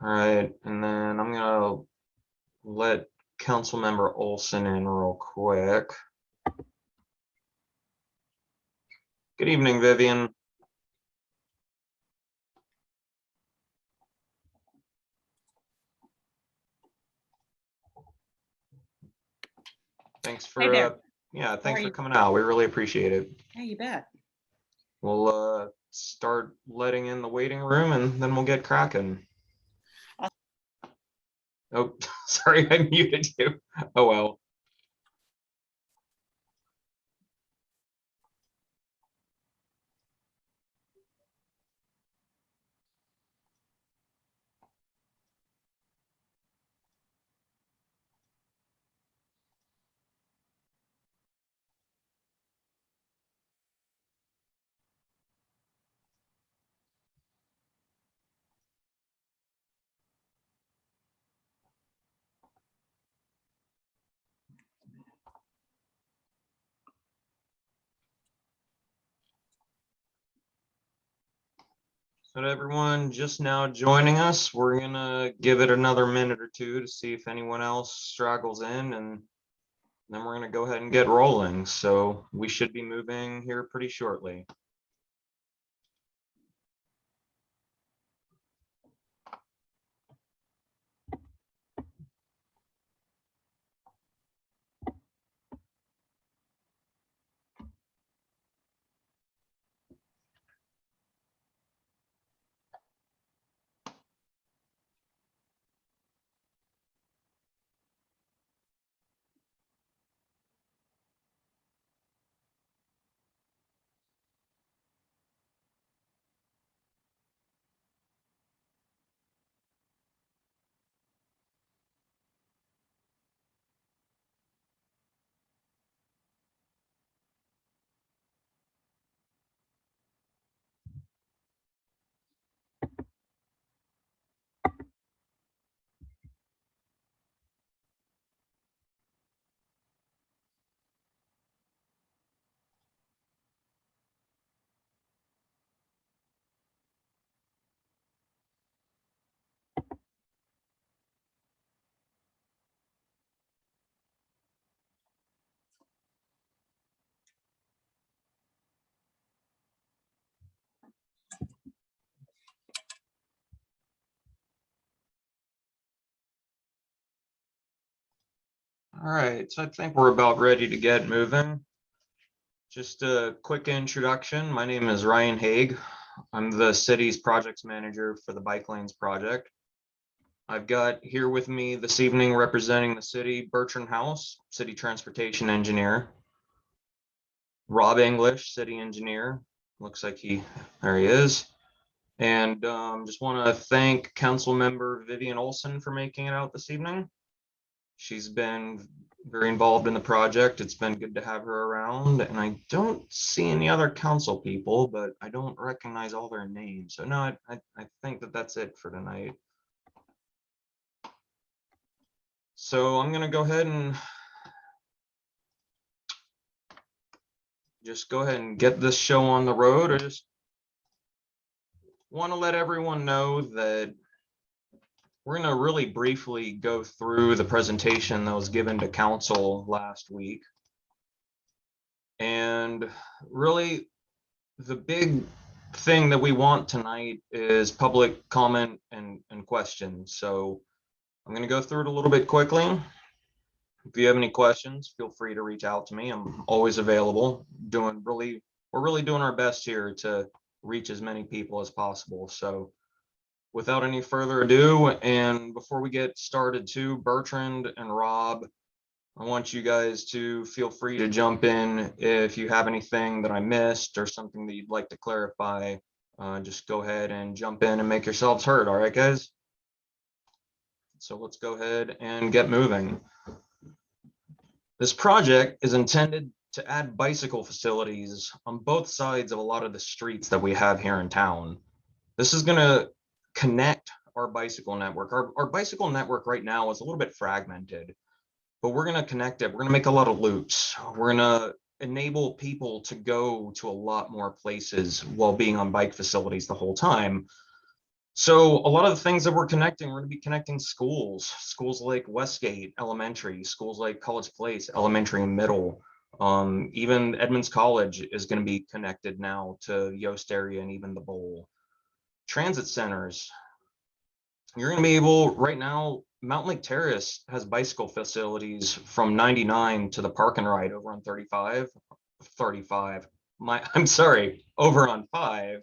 All right, and then I'm gonna let Councilmember Olson in real quick. Good evening, Vivian. Thanks for thanks for coming out. We really appreciate it. Yeah, you bet. We'll start letting in the waiting room and then we'll get cracking. Oh, sorry, I muted you. Oh well. So to everyone just now joining us, we're gonna give it another minute or two to see if anyone else straggles in, and then we're gonna go ahead and get rolling. So we should be moving here pretty shortly. All right, so I think we're about ready to get moving. Just a quick introduction. My name is Ryan Haig. I'm the city's projects manager for the Bike Lanes project. I've got here with me this evening representing the city, Bertrand House, city transportation engineer. Rob English, city engineer. Looks like there he is. And just want to thank council member Vivian Olson for making it out this evening. She's been very involved in the project. It's been good to have her around, and I don't see any other council people, but I don't recognize all their names. So no, I think that's it for tonight. So I'm gonna go ahead and just go ahead and get this show on the road. I just want to let everyone know that we're going to really briefly go through the presentation that was given to council last week. And really, the big thing that we want tonight is public comment and questions. So I'm going to go through it a little bit quickly. If you have any questions, feel free to reach out to me. I'm always available. We're really doing our best here to reach as many people as possible. So without any further ado, and before we get started too, Bertrand and Rob, I want you guys to feel free to jump in if you have anything that I missed or something that you'd like to clarify. Just go ahead and jump in and make yourselves heard. All right, guys? So let's go ahead and get moving. This project is intended to add bicycle facilities on both sides of a lot of the streets that we have here in town. This is going to connect our bicycle network. Our bicycle network right now is a little bit fragmented, but we're going to connect it. We're going to make a lot of loops. We're going to enable people to go to a lot more places while being on bike facilities the whole time. So a lot of the things that we're going to be connecting schools like Westgate Elementary, schools like College Place Elementary and Middle. Even Edmonds College is going to be connected now to Yoast area and even the Bowl. Transit centers. You're going to be able, right now, Mountain Lake Terrace has bicycle facilities from 99 to the park and ride over on 35, I'm sorry, over on 5.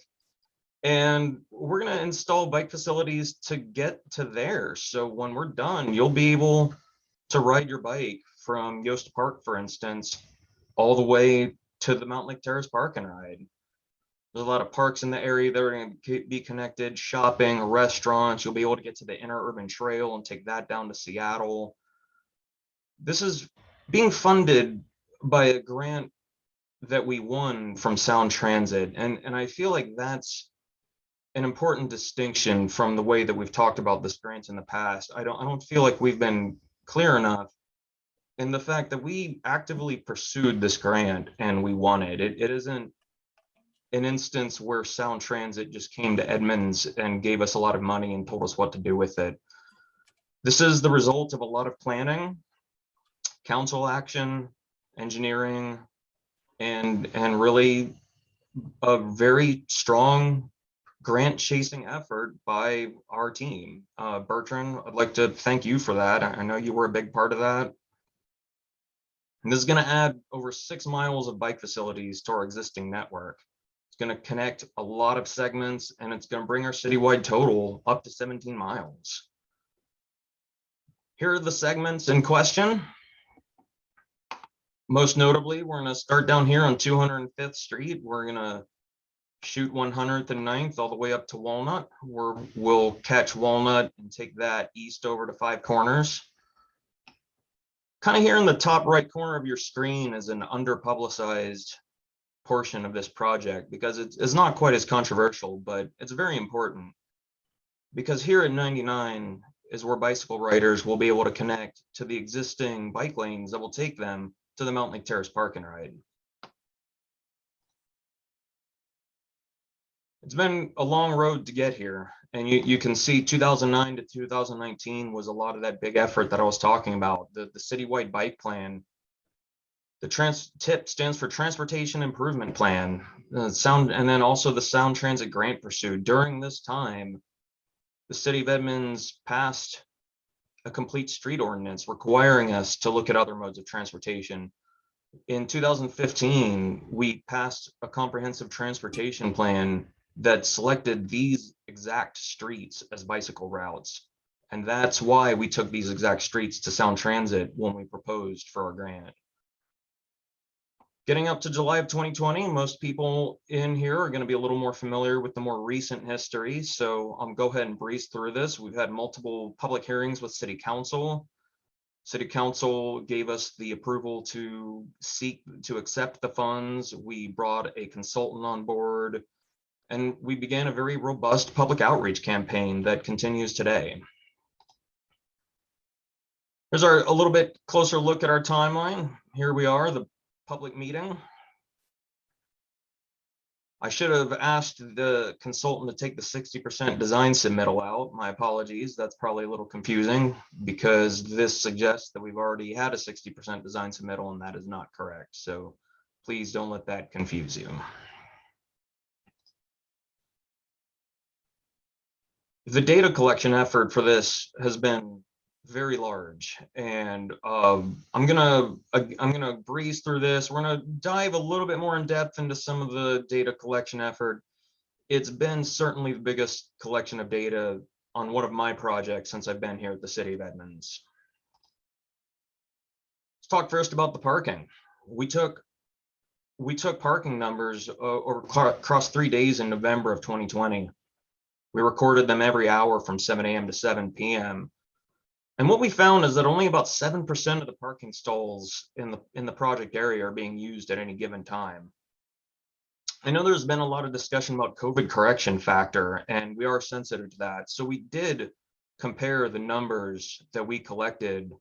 And we're going to install bike facilities to get to there. So when we're done, you'll be able to ride your bike from Yost Park, for instance, all the way to the Mountain Lake Terrace Park and Ride. There's a lot of parks in the area that are going to be connected, shopping, restaurants. You'll be able to get to the interurban trail and take that down to Seattle. This is being funded by a grant that we won from Sound Transit. And I feel like that's an important distinction from the way that we've talked about this grant in the past. I don't feel like we've been clear enough in the fact that we actively pursued this grant and we won it. It isn't an instance where Sound Transit just came to Edmonds and gave us a lot of money and told us what to do with it. This is the result of a lot of planning, council action, engineering, and really a very strong grant chasing effort by our team. Bertrand, I'd like to thank you for that. I know you were a big part of that. And this is going to add over 6 miles of bike facilities to our existing network. It's going to connect a lot of segments, and it's going to bring our citywide total up to 17 miles. Here are the segments in question. Most notably, we're going to start down here on 205th Street. We're going to shoot 100th and 9th all the way up to Walnut, where we'll catch Walnut and take that east over to 5 Corners. Kind of here in the top right corner of your screen is an underpublicized portion of this project because it's not quite as controversial, but it's very important. Because here at 99 is where bicycle riders will be able to connect to the existing bike lanes that will take them to the Mountain Lake Terrace Park and Ride. It's been a long road to get here, and you can see 2009 to 2019 was a lot of that big effort that I was talking about. The citywide bike plan. The TIP stands for Transportation Improvement Plan. And then also the Sound Transit Grant pursued. During this time, the city of Edmonds passed a complete street ordinance requiring us to look at other modes of transportation. In 2015, we passed a comprehensive transportation plan that selected these exact streets as bicycle routes. And that's why we took these exact streets to Sound Transit when we proposed for our grant. Getting up to July of 2020, most people in here are going to be a little more familiar with the more recent history. So I'll go ahead and breeze through this. We've had multiple public hearings with City Council. City Council gave us the approval to accept the funds. We brought a consultant on board, and we began a very robust public outreach campaign that continues today. Here's a little bit closer look at our timeline. Here we are, the public meeting. I should have asked the consultant to take the 60% design submittal out. My apologies, that's probably a little confusing because this suggests that we've already had a 60% design submittal, and that is not correct. So please don't let that confuse you. The data collection effort for this has been very large, and I'm gonna breeze through this. We're gonna dive a little bit more in depth into some of the data collection effort. It's been certainly the biggest collection of data on one of my projects since I've been here at the City of Edmonds. Let's talk first about the parking. We took parking numbers across 3 days in November of 2020. We recorded them every hour from 7 a.m. to 7 p.m. And what we found is that only about 7% of the parking stalls in the project area are being used at any given time. I know there's been a lot of discussion about COVID correction factor, and we are sensitive to that. So we did compare the numbers that we collected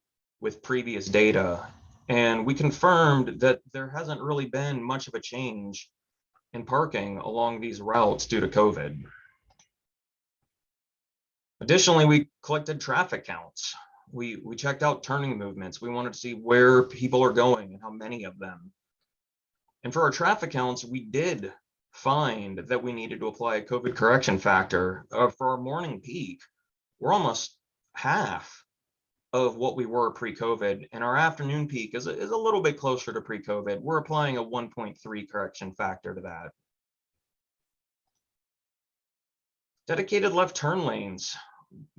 with previous data, and we confirmed that there hasn't really been much of a change in parking along these routes due to COVID. Additionally, we collected traffic counts. We checked out turning movements. We wanted to see where people are going and how many of them. And for our traffic counts, we did find that we needed to apply a COVID correction factor. For our morning peak, we're almost half of what we were pre-COVID, and our afternoon peak is a little bit closer to pre-COVID. We're applying a 1.3 correction factor to that. Dedicated left turn lanes,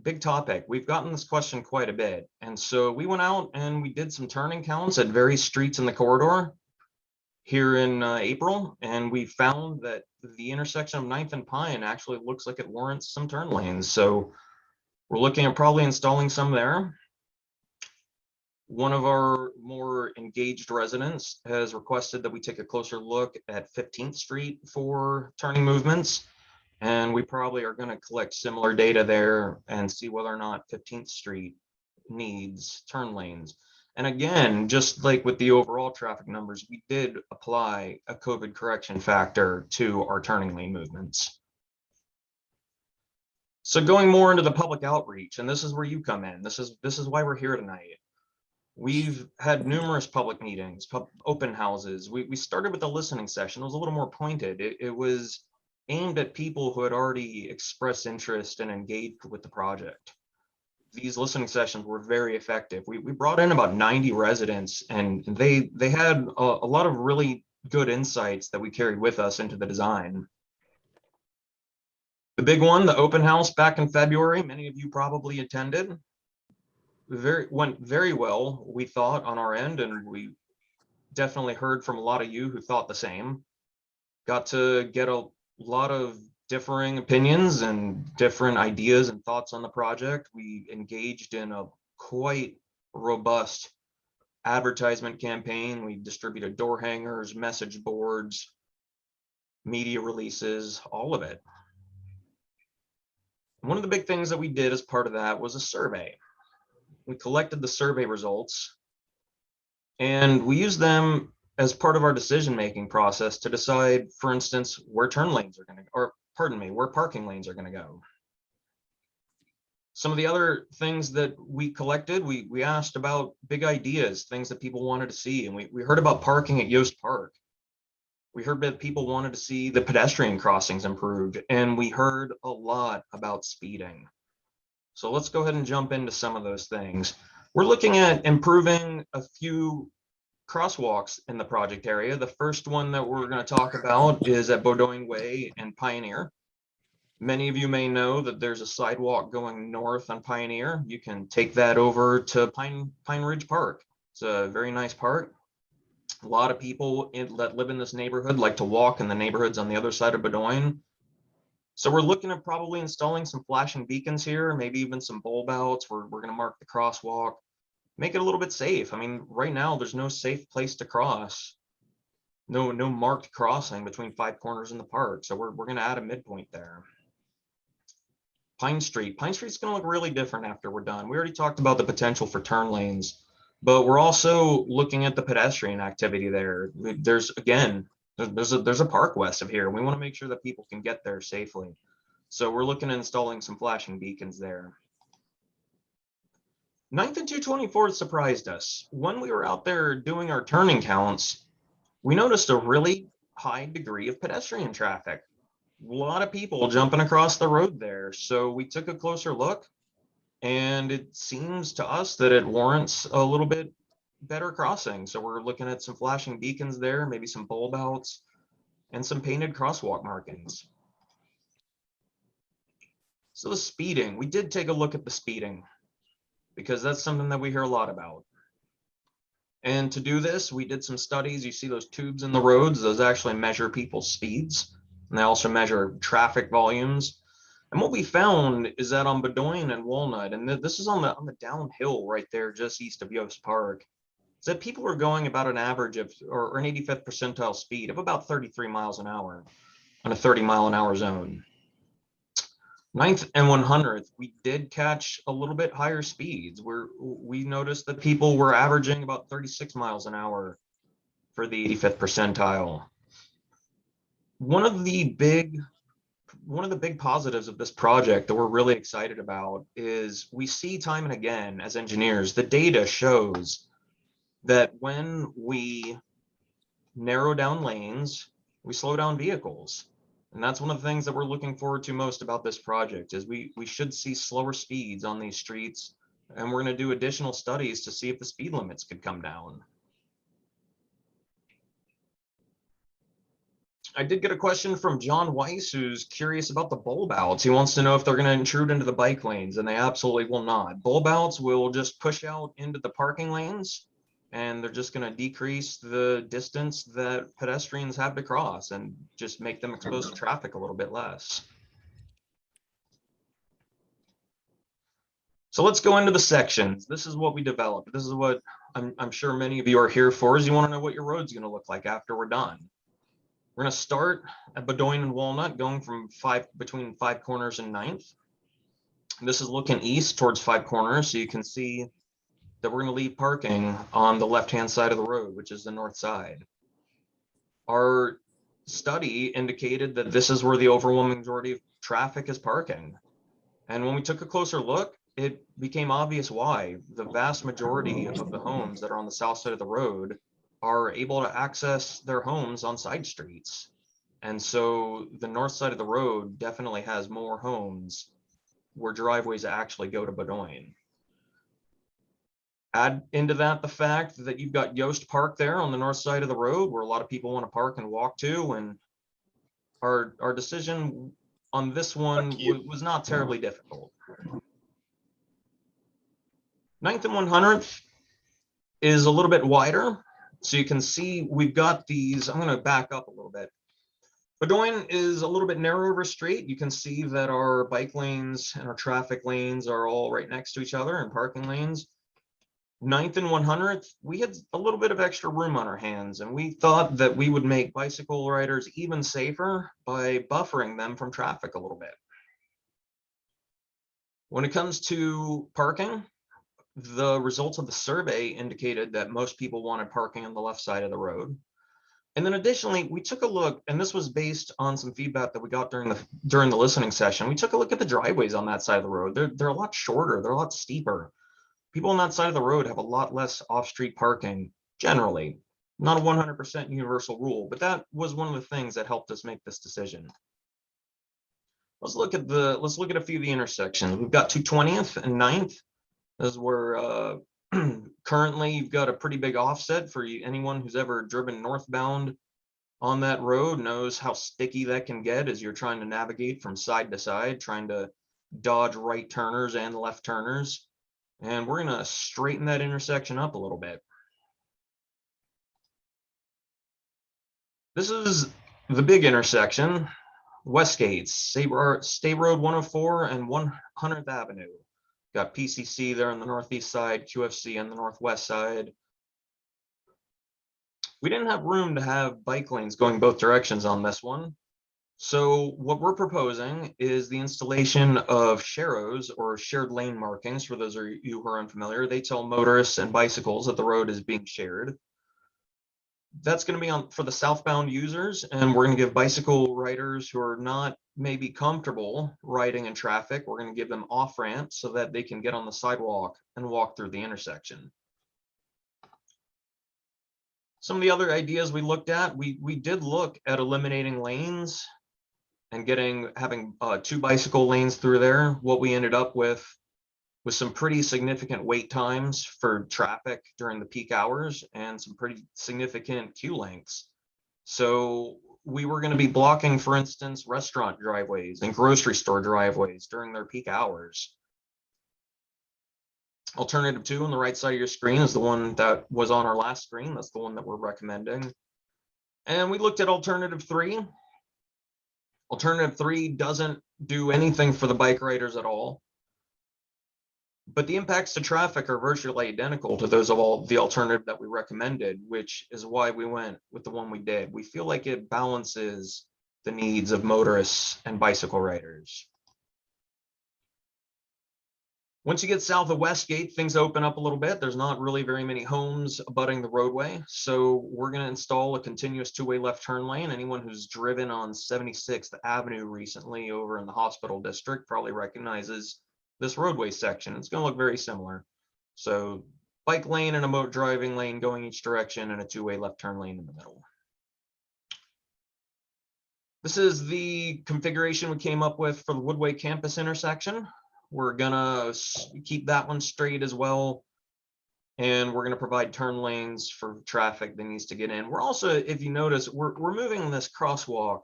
big topic. We've gotten this question quite a bit, and so we went out and we did some turning counts at various streets in the corridor here in April, and we found that the intersection of 9th and Pine actually looks like it warrants some turn lanes. So we're looking at probably installing some there. One of our more engaged residents has requested that we take a closer look at 15th Street for turning movements. And we probably are going to collect similar data there and see whether or not 15th Street needs turn lanes. And again, just like with the overall traffic numbers, we did apply a COVID correction factor to our turning lane movements. So going more into the public outreach, and this is where you come in. This is why we're here tonight. We've had numerous public meetings, open houses. We started with a listening session. It was a little more pointed. It was aimed at people who had already expressed interest and engaged with the project. These listening sessions were very effective. We brought in about 90 residents, and they had a lot of really good insights that we carried with us into the design. The big one, the open house back in February, many of you probably attended. Went very well, we thought, on our end, and we definitely heard from a lot of you who thought the same. Got to get a lot of differing opinions and different ideas and thoughts on the project. We engaged in a quite robust advertisement campaign. We distributed door hangers, message boards, media releases, all of it. One of the big things that we did as part of that was a survey. We collected the survey results and we used them as part of our decision-making process to decide, for instance, where turn lanes are going to, or pardon me, where parking lanes are going to go. Some of the other things that we collected, we asked about big ideas, things that people wanted to see, and we heard about parking at Yost Park. We heard that people wanted to see the pedestrian crossings improved, and we heard a lot about speeding. So let's go ahead and jump into some of those things. We're looking at improving a few crosswalks in the project area. The first one that we're going to talk about is at Bowdoin Way and Pioneer. Many of you may know that there's a sidewalk going north on Pioneer. You can take that over to Pine Ridge Park. It's a very nice park. A lot of people that live in this neighborhood like to walk in the neighborhoods on the other side of Bowdoin. So we're looking at probably installing some flashing beacons here, maybe even some bulb outs. We're going to mark the crosswalk, make it a little bit safe. I mean, right now there's no safe place to cross, no marked crossing between 5 corners in the park. So we're going to add a midpoint there. Pine Street's going to look really different after we're done. We already talked about the potential for turn lanes, but we're also looking at the pedestrian activity there. There's a park west of here. We want to make sure that people can get there safely. So we're looking at installing some flashing beacons there. 9th and 224th surprised us. When we were out there doing our turning counts, we noticed a really high degree of pedestrian traffic. A lot of people jumping across the road there. So we took a closer look, and it seems to us that it warrants a little bit better crossing. So we're looking at some flashing beacons there, maybe some bulb outs, and some painted crosswalk markings. So the speeding, we did take a look at the speeding because that's something that we hear a lot about. And to do this, we did some studies. You see those tubes in the roads, those actually measure people's speeds, and they also measure traffic volumes. And what we found is that on Bowdoin and Walnut, and this is on the downhill right there just east of Yost Park, is that people are going about an average of, or an 85th percentile speed of about 33 miles an hour on a 30-mile-an-hour zone. 9th and 100th, we did catch a little bit higher speeds. We noticed that people were averaging about 36 miles an hour for the 85th percentile. One of the big one of the big positives of this project that we're really excited about is we see time and again as engineers, the data shows that when we narrow down lanes, we slow down vehicles. And that's one of the things that we're looking forward to most about this project is we should see slower speeds on these streets. And we're going to do additional studies to see if the speed limits could come down. I did get a question from John Weiss, who's curious about the bulb outs. He wants to know if they're going to intrude into the bike lanes, and they absolutely will not. Bulb outs will just push out into the parking lanes, and they're just going to decrease the distance that pedestrians have to cross and just make them exposed to traffic a little bit less. So let's go into the sections. This is what we developed. This is what I'm sure many of you are here for, is you want to know what your road's going to look like after we're done. We're going to start at Bedoin and Walnut, going from between 5 Corners and 9th. This is looking east towards 5 Corners, so you can see that we're going to leave parking on the left-hand side of the road, which is the north side. Our study indicated that this is where the overwhelming majority of traffic is parking. And when we took a closer look, it became obvious why. The vast majority of the homes that are on the south side of the road are able to access their homes on side streets. And so the north side of the road definitely has more homes where driveways actually go to Bedoin. Add into that the fact that you've got Yost Park there on the north side of the road where a lot of people want to park and walk to. And our decision on this one was not terribly difficult. 9th and 100th is a little bit wider. So you can see we've got these, I'm going to back up a little bit. Bedoin is a little bit narrower street. You can see that our bike lanes and our traffic lanes are all right next to each other and parking lanes. 9th and 100th, we had a little bit of extra room on our hands, and we thought that we would make bicycle riders even safer by buffering them from traffic a little bit. When it comes to parking, the results of the survey indicated that most people wanted parking on the left side of the road. And then additionally, we took a look, and this was based on some feedback that we got during the listening session. We took a look at the driveways on that side of the road. They're a lot shorter, they're a lot steeper. People on that side of the road have a lot less off-street parking generally. Not a 100% universal rule, but that was one of the things that helped us make this decision. Let's look at a few of the intersections. We've got 220th and 9th. This is where currently you've got a pretty big offset for anyone who's ever driven northbound on that road knows how sticky that can get as you're trying to navigate from side to side, trying to dodge right turners and left turners. And we're going to straighten that intersection up a little bit. This is the big intersection, Westgate, Saber, State Road 104 and 100th Avenue. Got PCC there on the northeast side, QFC on the northwest side. We didn't have room to have bike lanes going both directions on this one. So what we're proposing is the installation of sharrows, or shared lane markings. For those of you who are unfamiliar, they tell motorists and bicycles that the road is being shared. That's going to be on for the southbound users, and we're going to give bicycle riders who are not maybe comfortable riding in traffic, we're going to give them off ramps so that they can get on the sidewalk and walk through the intersection. Some of the other ideas we looked at, we did look at eliminating lanes and having 2 bicycle lanes through there. What we ended up with was some pretty significant wait times for traffic during the peak hours and some pretty significant queue lengths. So we were going to be blocking, for instance, restaurant driveways and grocery store driveways during their peak hours. Alternative 2 on the right side of your screen is the one that was on our last screen. That's the one that we're recommending. And we looked at alternative 3. Alternative 3 doesn't do anything for the bike riders at all, but the impacts to traffic are virtually identical to those of all the alternative that we recommended, which is why we went with the one we did. We feel like it balances the needs of motorists and bicycle riders. Once you get south of Westgate, things open up a little bit. There's not really very many homes abutting the roadway. So we're going to install a continuous two-way left turn lane. Anyone who's driven on 76th Avenue recently over in the hospital district probably recognizes this roadway section. It's going to look very similar. So bike lane and a motor driving lane going each direction and a two-way left turn lane in the middle. This is the configuration we came up with for the Woodway campus intersection. We're gonna keep that one straight as well. And we're gonna provide turn lanes for traffic that needs to get in. We're also, if you notice, we're moving this crosswalk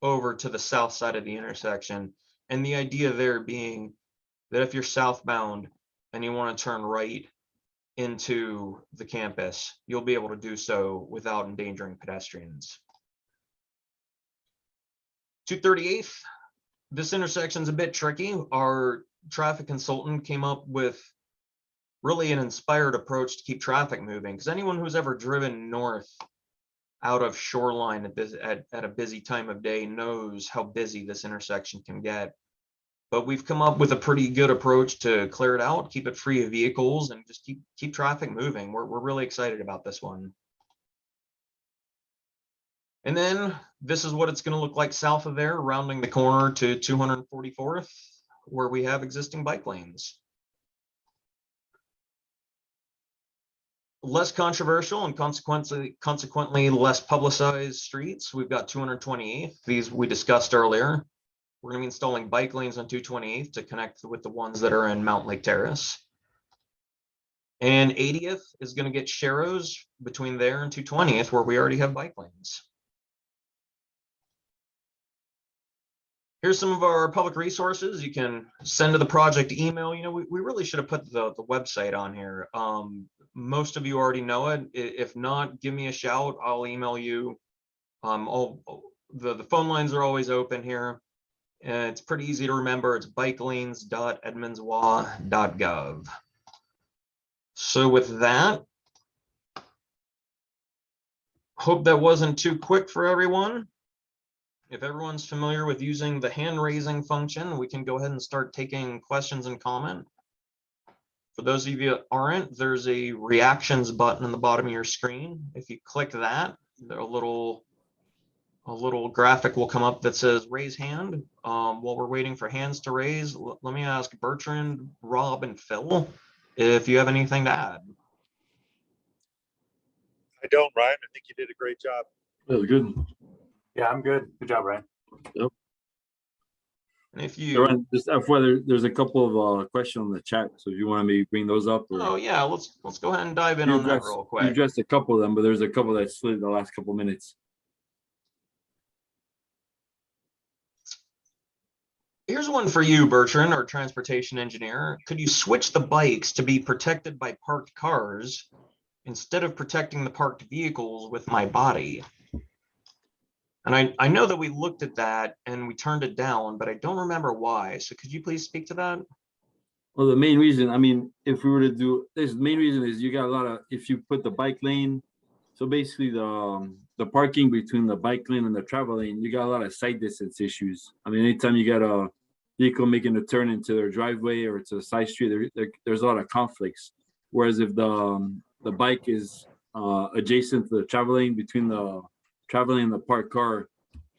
over to the south side of the intersection. And the idea there being that if you're southbound and you wanna turn right into the campus, you'll be able to do so without endangering pedestrians. 238th, this intersection's a bit tricky. Our traffic consultant came up with really an inspired approach to keep traffic moving, because anyone who's ever driven north out of Shoreline at a busy time of day knows how busy this intersection can get. But we've come up with a pretty good approach to clear it out, keep it free of vehicles, and just keep traffic moving. We're really excited about this one. And then this is what it's going to look like south of there, rounding the corner to 244th, where we have existing bike lanes. Less controversial and consequently less publicized streets. We've got 228th. These we discussed earlier. We're going to be installing bike lanes on 228th to connect with the ones that are in Mount Lake Terrace. And 80th is going to get Sharrows between there and 220th, where we already have bike lanes. Here's some of our public resources. You can send to the project email. You know, we really should have put the website on here. Most of you already know it. If not, give me a shout. I'll email you. The phone lines are always open here. It's pretty easy to remember. It's bikelanes.edmondswa.gov. So with that, hope that wasn't too quick for everyone. If everyone's familiar with using the hand raising function, we can go ahead and start taking questions and comment. For those of you that aren't, there's a reactions button on the bottom of your screen. If you click that, a little graphic will come up that says raise hand. While we're waiting for hands to raise, let me ask Bertrand, Rob, and Phil if you have anything to add. I don't, Ryan. I think you did a great job. That was good. Yeah, I'm good. Good job, Ryan. Yep. And if you just FYI, there's a couple of questions on the chat, so if you want me to bring those up. Or, oh yeah, let's go ahead and dive in on that real quick. You addressed a couple of them, but there's a couple that slid the last couple minutes. Here's one for you, Bertrand, our transportation engineer. Could you switch the bikes to be protected by parked cars instead of protecting the parked vehicles with my body? And I know that we looked at that and we turned it down, but I don't remember why. So could you please speak to that? Well, the main reason, I mean, if we were to do this, the main reason is you got a lot of, if you put the bike lane, so basically the parking between the bike lane and the travel lane, you got a lot of sight distance issues. I mean, anytime you got a vehicle making a turn into their driveway or to a side street, there's a lot of conflicts. Whereas if the bike is adjacent to the travel lane, between the travel lane and the parked car,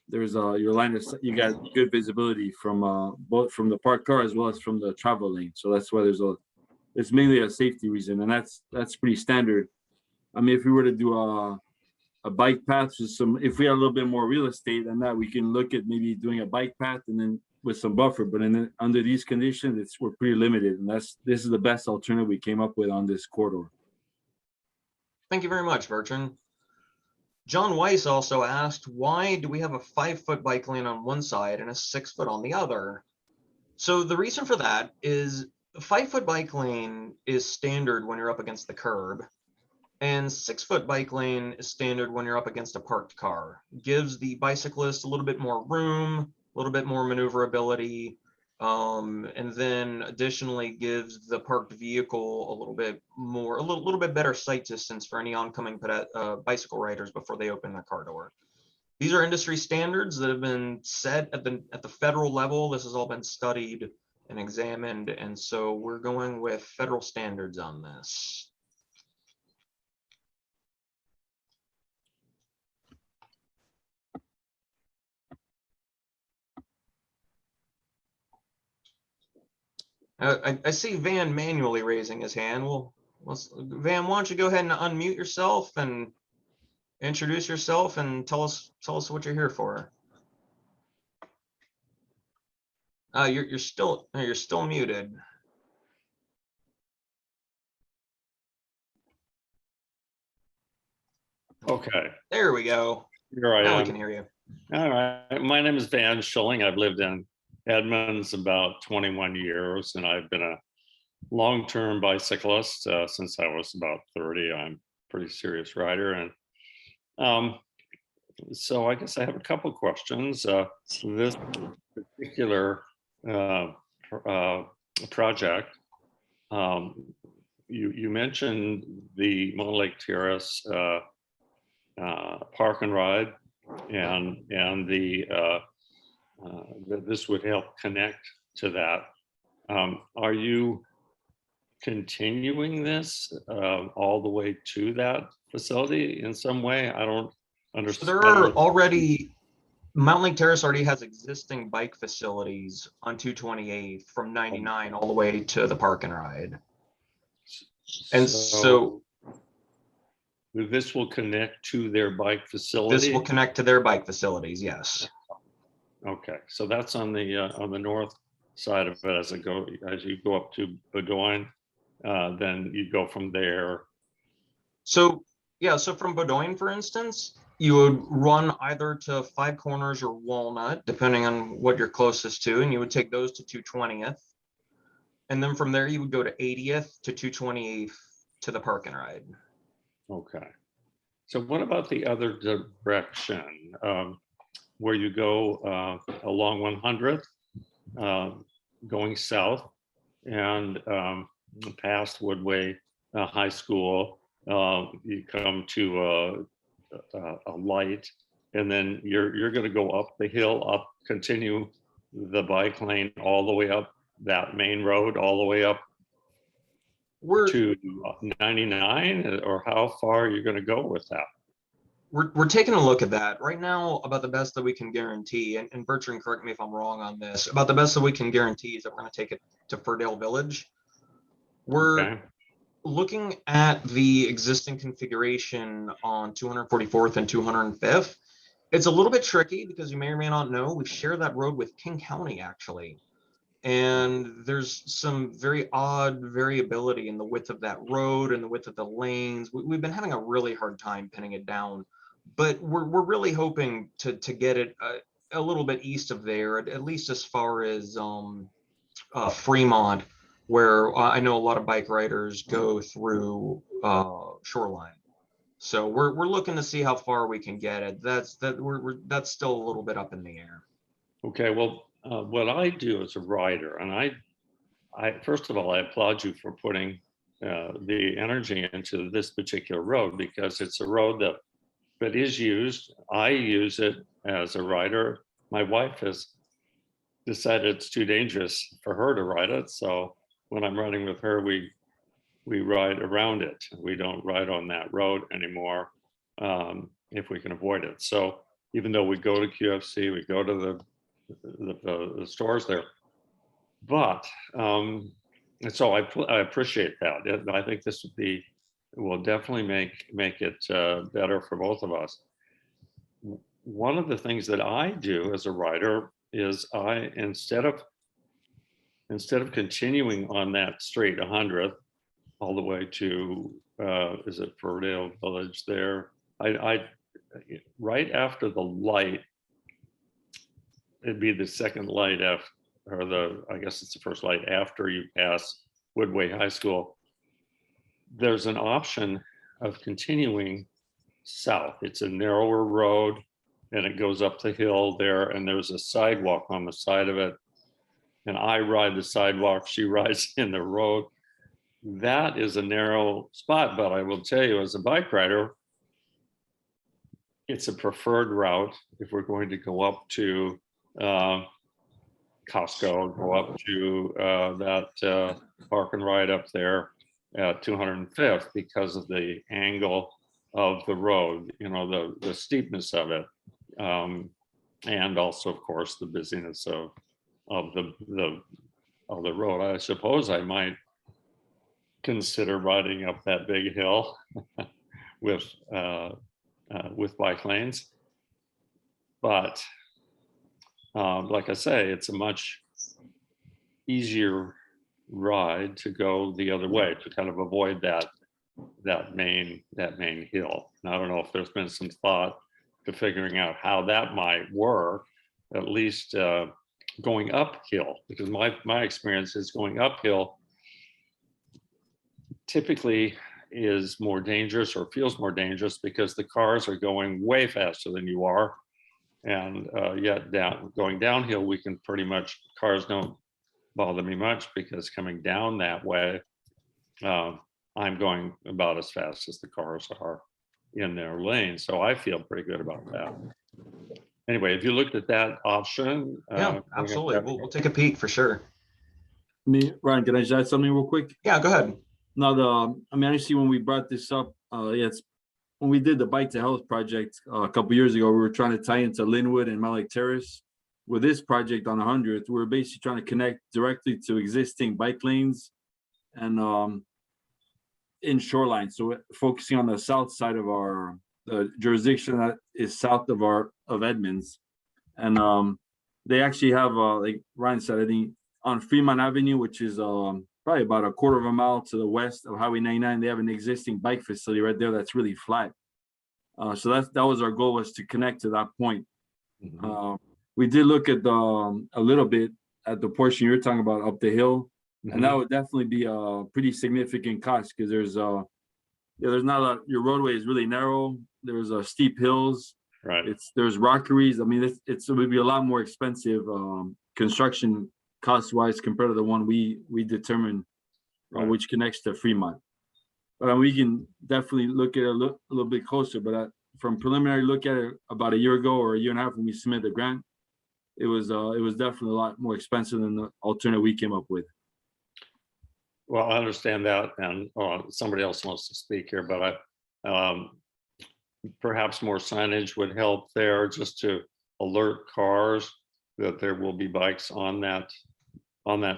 there's your line of sight, you got good visibility from both from the parked car as well as from the travel lane. So that's why it's mainly a safety reason, and that's pretty standard. I mean, if we were to do a bike path with if we had a little bit more real estate than that, we can look at maybe doing a bike path and then with some buffer. But under these conditions, we're pretty limited, and this is the best alternative we came up with on this corridor. Thank you very much, Bertrand. John Weiss also asked, why do we have a 5-foot bike lane on one side and a 6-foot on the other? So the reason for that is a 5-foot bike lane is standard when you're up against the curb, and 6-foot bike lane is standard when you're up against a parked car. It gives the bicyclist a little bit more room, a little bit more maneuverability, and then additionally gives the parked vehicle a little bit better sight distance for any oncoming bicycle riders before they open their car door. These are industry standards that have been set at the federal level. This has all been studied and examined. And so we're going with federal standards on this. I see Van manually raising his hand. Well, Van, why don't you go ahead and unmute yourself and introduce yourself and tell us what you're here for. You're still muted. Okay, There we go. here I Now we am. can hear you. All right, my name is Van Schilling. I've lived in Edmonds about 21 years, and I've been a long-term bicyclist since I was about 30. I'm a pretty serious rider, and so I guess I have a couple questions. This particular project, you mentioned the Moon Lake Terrace park and ride, and that this would help connect to that. Are you continuing this all the way to that facility in some way? I don't So understand. there are already, Mountain Lake Terrace already has existing bike facilities on 228 from 99 all the way to the park and ride. And so this will connect to their bike facility. this will connect to their bike facilities, yes. Okay, so that's on the north side of it as you go up to Bedoin, then you go from there. So yeah, so from Bedoin, for instance, you would run either to Five Corners or Walnut, depending on what you're closest to, and you would take those to 220th. And then from there, you would go to 80th to 228th to the park and ride. Okay. So what about the other direction, where you go along 100th, going south and past Woodway High School, you come to a light, and then you're going to go up the hill, continue the bike lane all the way up that main road, all the way up to 99, or how far are you going to go with that? We're taking a look at that right now. About the best that we can guarantee, and Bertrand, correct me if I'm wrong on this, about the best that we can guarantee is that we're going to take it to Furdale Village. We're looking at the existing configuration on 244th and 205th. It's a little bit tricky because you may or may not know we share that road with King County, actually. And there's some very odd variability in the width of that road and the width of the lanes. We've been having a really hard time pinning it down, but we're really hoping to get it a little bit east of there, at least as far as Fremont, where I know a lot of bike riders go through Shoreline. So we're looking to see how far we can get it. That's still a little bit up in the air. Okay, well, what I do as a rider, and I first of all, I applaud you for putting the energy into this particular road, because it's a road that is used. I use it as a rider. My wife has decided it's too dangerous for her to ride it, so when I'm riding with her, we ride around it. We don't ride on that road anymore if we can avoid it. So even though we go to QFC, we go to the stores there, but and so I appreciate that. I think this will definitely make it better for both of us. One of the things that I do as a rider is instead of continuing on that straight 100th all the way to is it Furdale Village there, I right after the light, it'd be the second light after, or I guess it's the first light after you pass Woodway High School, there's an option of continuing south. It's a narrower road and it goes up the hill there, and there's a sidewalk on the side of it. And I ride the sidewalk, she rides in the road. That is a narrow spot, but I will tell you, as a bike rider, it's a preferred route if we're going to go up to Costco, go up to that park and ride up there at 205th because of the angle of the road, you know, the steepness of it. And also, of course, the busyness of the road. I suppose I might consider riding up that big hill with bike lanes, but like I say, it's a much easier ride to go the other way to kind of avoid that main hill. And I don't know if there's been some thought to figuring out how that might work, at least going uphill, because my experience is going uphill typically is more dangerous or feels more dangerous because the cars are going way faster than you are. And yet going downhill, we can pretty much, cars don't bother me much because coming down that way, I'm going about as fast as the cars are in their lane. So I feel pretty good about that. Anyway, if you looked at that option. Yeah, absolutely. We'll take a peek for sure. Ryan, can I just add something real quick? Yeah, go ahead. No, I mean, actually, when we brought this up, it's when we did the Bike to Health project a couple years ago, we were trying to tie into Linwood and Malik Terrace. With this project on 100th, we're basically trying to connect directly to existing bike lanes and in shoreline. So focusing on the south side of our jurisdiction that is south of Edmonds, and they actually have like Ryan said, I think on Fremont Avenue, which is probably about a quarter of a mile to the west of Highway 99, they have an existing bike facility right there that's really flat. So that was our goal, was to connect to that point. We did look at a little bit at the portion you're talking about up the hill, and that would definitely be a pretty significant cost because there's not a lot. Your roadway is really narrow. There's steep hills. Right. There's rockeries. I mean, it would be a lot more expensive construction cost wise compared to the one we determined, Right. which connects to Fremont. We can definitely look at it a little bit closer, but from preliminary look at it about a year ago or a year and a half when we submitted the grant, it was definitely a lot more expensive than the alternate we came up with. Well, I understand that, and somebody else wants to speak here, but perhaps more signage would help there, just to alert cars that there will be bikes on that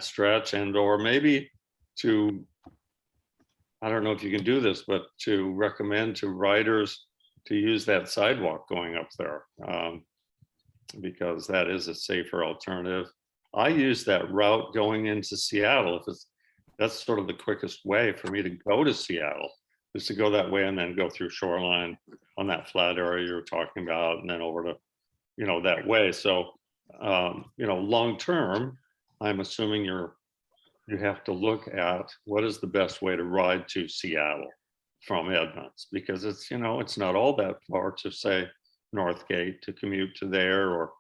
stretch, and or maybe to, I don't know if you can do this, but to recommend to riders to use that sidewalk going up there, because that is a safer alternative. I use that route going into Seattle. That's sort of the quickest way for me to go to Seattle, is to go that way and then go through shoreline on that flat area you're talking about, and then over to, that way. So, long term, I'm assuming you have to look at what is the best way to ride to Seattle from Edmonds, because it's not all that far to, say, Northgate, to commute to there, or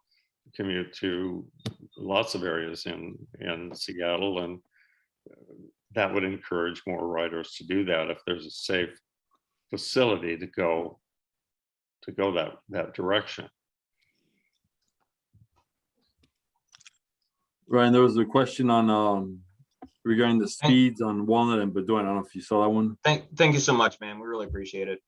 commute to lots of areas in Seattle, and that would encourage more riders to do that if there's a safe facility to go that direction. Ryan, there was a question on regarding the speeds on Walnut and Bedoin. I don't know if you saw that one. Thank you so much, man. We really appreciate it.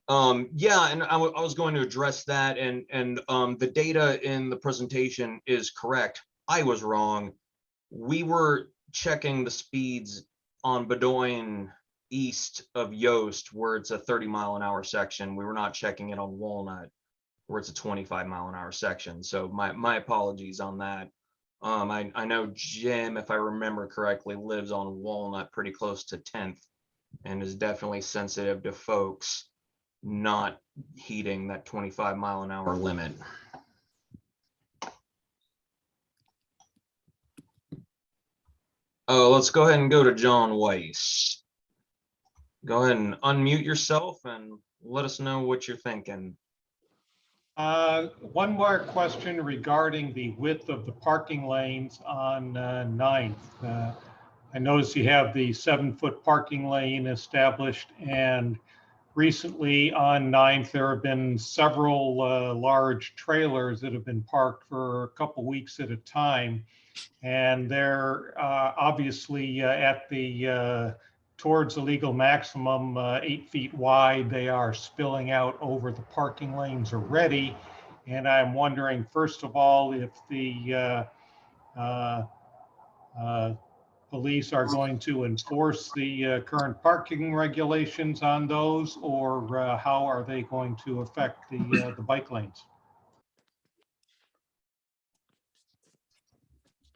Yeah, and I was going to address that, and the data in the presentation is correct. I was wrong. We were checking the speeds on Bedoin east of Yost, where it's a 30-mile-an-hour section. We were not checking it on Walnut, where it's a 25-mile-an-hour section. So my apologies on that. I know Jim, if I remember correctly, lives on Walnut pretty close to 10th, and is definitely sensitive to folks not heeding that 25-mile-an-hour limit. Let's go ahead and go to John Weiss. Go ahead and unmute yourself and let us know what you're thinking. One more question regarding the width of the parking lanes on 9th. I noticed you have the 7-foot parking lane established, and recently on 9th, there have been several large trailers that have been parked for a couple weeks at a time. And they're obviously at the towards the legal maximum, 8 feet wide. They are spilling out over the parking lanes already. And I'm wondering, first of all, if the police are going to enforce the current parking regulations on those, or how are they going to affect the bike lanes?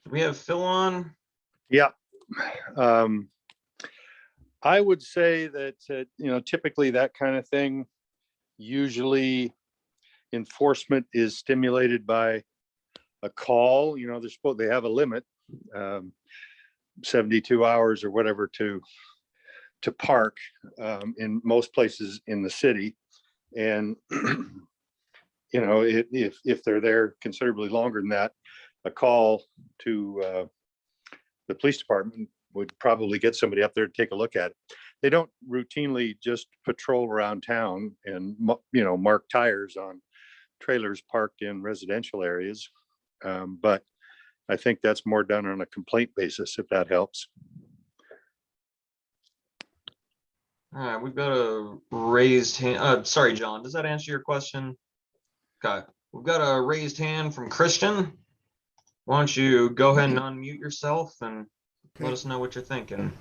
Do we have Phil on? Yeah. I would say that, typically that kind of thing, usually enforcement is stimulated by a call. They have a limit, 72 hours or whatever to park in most places in the city. And, if they're there considerably longer than that, a call to the police department would probably get somebody up there to take a look at it. They don't routinely just patrol around town and, mark tires on trailers parked in residential areas. But I think that's more done on a complaint basis, if that helps. All right, we've got a raised hand. Sorry, John, does that answer your question? Okay, we've got a raised hand from Christian. Why don't you go ahead and unmute yourself and let us know what you're thinking.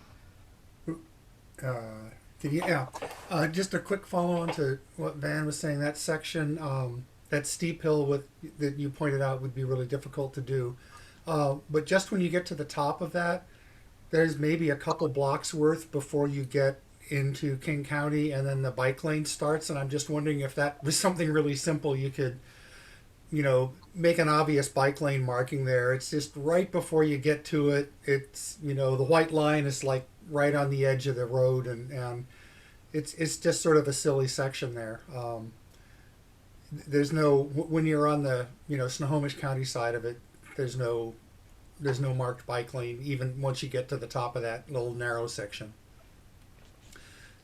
Just a quick follow on to what Van was saying. That section, that steep hill that you pointed out would be really difficult to do. But just when you get to the top of that, there's maybe a couple blocks worth before you get into King County, and then the bike lane starts. And I'm just wondering if that was something really simple you could, make an obvious bike lane marking there. It's just right before you get to it. It's, the white line is like right on the edge of the road, and it's just sort of a silly section there. There's no, when you're on the, Snohomish County side of it, there's no marked bike lane, even once you get to the top of that little narrow section.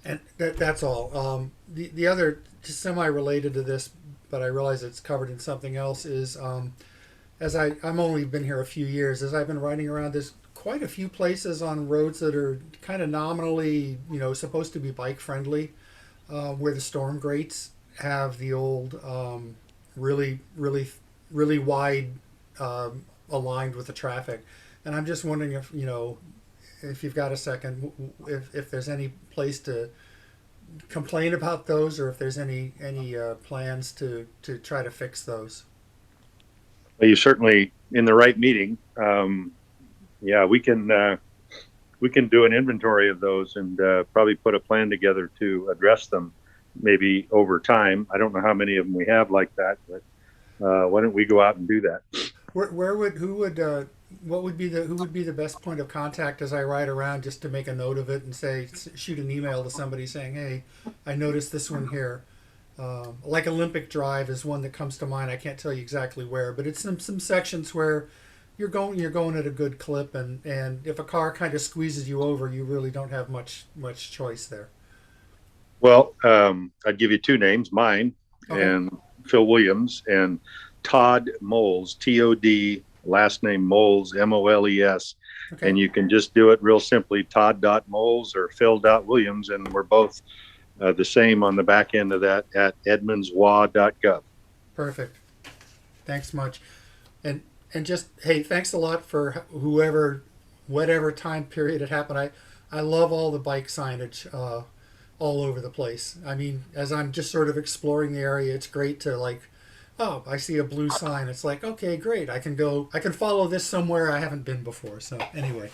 And that's all. The other, just semi-related to this, but I realize it's covered in something else, is I'm only been here a few years. As I've been riding around, there's quite a few places on roads that are kind of nominally, supposed to be bike friendly, where the storm grates have the old, really wide, aligned with the traffic. And I'm just wondering if you've got a second, if there's any place to complain about those, or if there's any plans to try to fix those. Well, you're certainly in the right meeting. Yeah, we can do an inventory of those and probably put a plan together to address them, maybe over time. I don't know how many of them we have like that, but why don't we go out and do that? Who would be the best point of contact as I ride around, just to make a note of it and shoot an email to somebody saying, hey, I noticed this one here. Like Olympic Drive is one that comes to mind. I can't tell you exactly where, but it's some sections where you're going at a good clip, and if a car kind of squeezes you over, you really don't have much choice there. Well, I'd give you two names, mine, Okay. And Phil Williams, and Todd Moles, T-O-D, last name Moles, M-O-L-E-S. Okay. And you can just do it real simply, Todd.Moles or Phil.Williams, and we're both the same on the back end of that at edmondswa.gov. Perfect. Thanks much. And just, hey, thanks a lot for whatever time period it happened. I love all the bike signage all over the place. I mean, as I'm just sort of exploring the area, it's great to oh, I see a blue sign. It's like, okay, great. I can follow this somewhere I haven't been before. So anyway.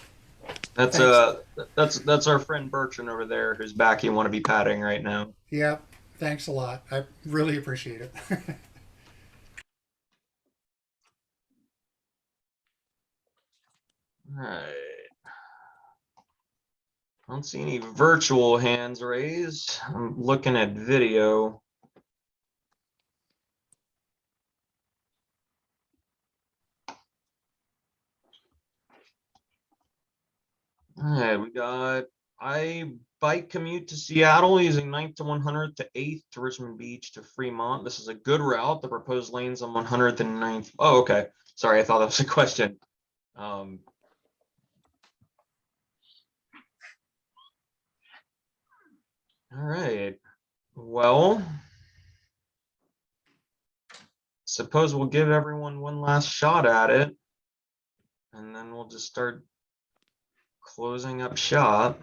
That's our friend Bertrand over there, whose back you want to be patting right now. Yeah, thanks a lot. I really appreciate it. All right. I don't see any virtual hands raised. I'm looking at video. All right, we got I bike commute to Seattle using 9th to 100th to 8th to Richmond Beach to Fremont. This is a good route. The proposed lanes on 100th and 9th. Oh, okay. Sorry, I thought that was a question. All right. Well, suppose we'll give everyone one last shot at it, and then we'll just start closing up shop.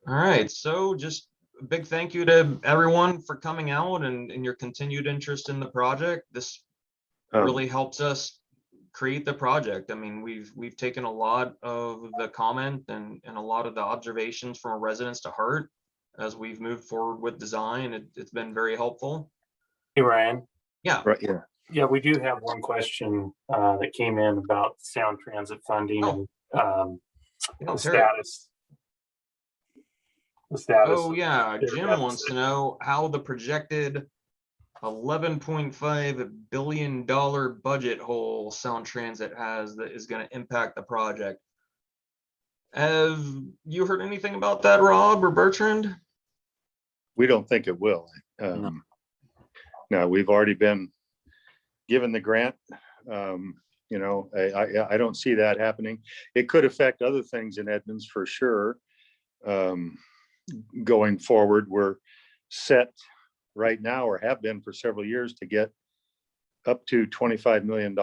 All right, so just a big thank you to everyone for coming out and your continued interest in the project. This really helps us create the project. I mean, we've taken a lot of the comment and a lot of the observations from our residents to heart as we've moved forward with design. It's been very helpful. Hey, Ryan. Yeah. Right, yeah. Yeah, we do have one question that came in about sound transit funding and Yeah, the sure. status. Oh of yeah, their Jim deficit. wants to know how the projected $11.5 billion budget hole Sound Transit has that is going to impact the project. Have you heard anything about that, Rob or Bertrand? We don't think it will. No. No, we've already been given the grant. You know, I don't see that happening. It could affect other things in Edmonds for sure. Going forward, we're set right now, or have been for several years, to get up to $25 million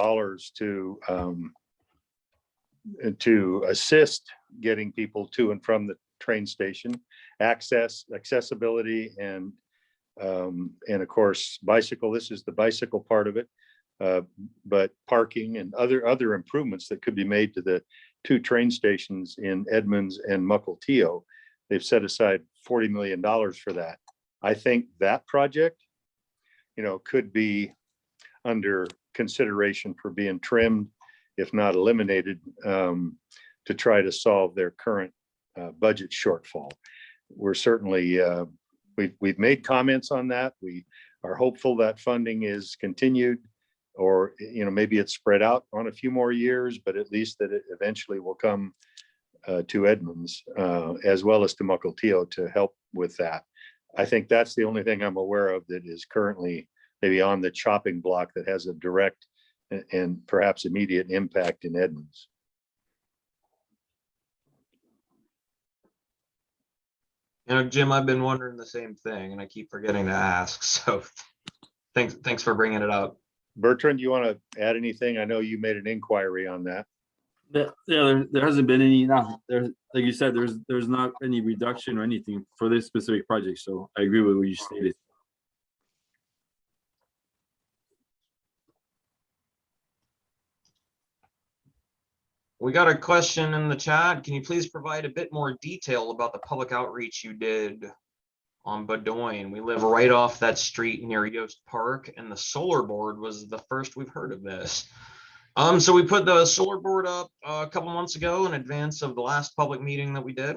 to assist getting people to and from the train station, accessibility, and of course bicycle. This is the bicycle part of it, but parking and other improvements that could be made to the two train stations in Edmonds and Mukilteo. They've set aside $40 million for that. I think that project, you know, could be under consideration for being trimmed, if not eliminated, to try to solve their current budget shortfall. We're certainly, we've made comments on that. We are hopeful that funding is continued, or, you know, maybe it's spread out on a few more years, but at least that it eventually will come to Edmonds, as well as to Mukilteo, to help with that. I think that's the only thing I'm aware of that is currently maybe on the chopping block that has a direct and perhaps immediate impact in Edmonds. You know, Jim, I've been wondering the same thing, and I keep forgetting to ask. So, thanks for bringing it up. Bertrand, do you want to add anything? I know you made an inquiry on that. Yeah, there hasn't been any. No, there, like you said, there's not any reduction or anything for this specific project. So I agree with what you stated. We got a question in the chat. Can you please provide a bit more detail about the public outreach you did on Bedoin? We live right off that street near Yost Park, and the solar board was the first we've heard of this. So we put the solar board up a couple months ago in advance of the last public meeting that we did.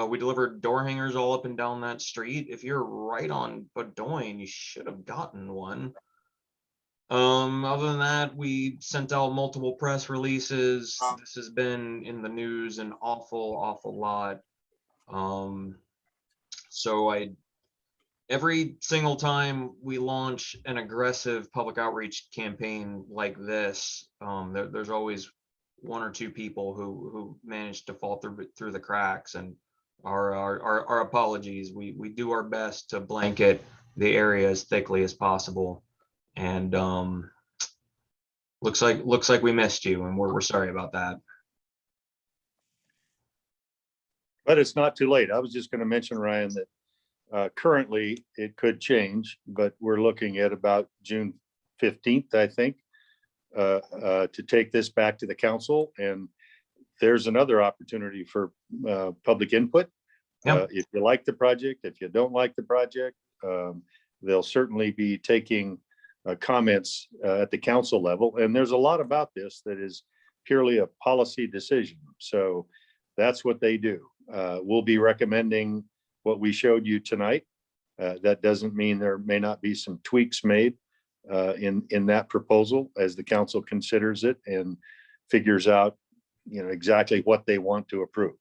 We delivered door hangers all up and down that street. If you're right on Bedoin, you should have gotten one. Other than that, we sent out multiple press releases. This has been in the news an awful lot. So every single time we launch an aggressive public outreach campaign like this, there's always one or two people who manage to fall through the cracks, and our apologies. We do our best to blanket the area as thickly as possible, and looks like we missed you, and we're sorry about that. But it's not too late. I was just going to mention, Ryan, that currently it could change, but we're looking at about June 15th, I think, to take this back to the council. And there's another opportunity for public input. Yep. If you like the project, if you don't like the project, they'll certainly be taking comments at the council level. And there's a lot about this that is purely a policy decision. So that's what they do. We'll be recommending what we showed you tonight. That doesn't mean there may not be some tweaks made in that proposal as the council considers it and figures out exactly what they want to approve.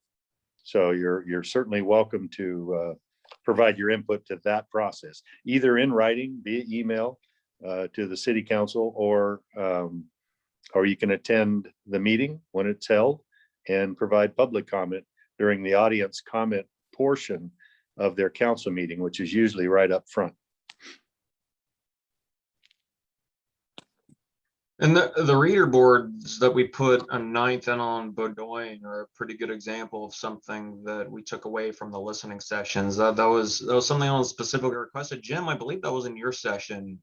So you're certainly welcome to provide your input to that process, either in writing via email to the city council, or you can attend the meeting when it's held and provide public comment during the audience comment portion of their council meeting, which is usually right up front. And the reader boards that we put on 9th and on Bowdoin are a pretty good example of something that we took away from the listening sessions. That was something else specifically requested. Jim, I believe that was in your session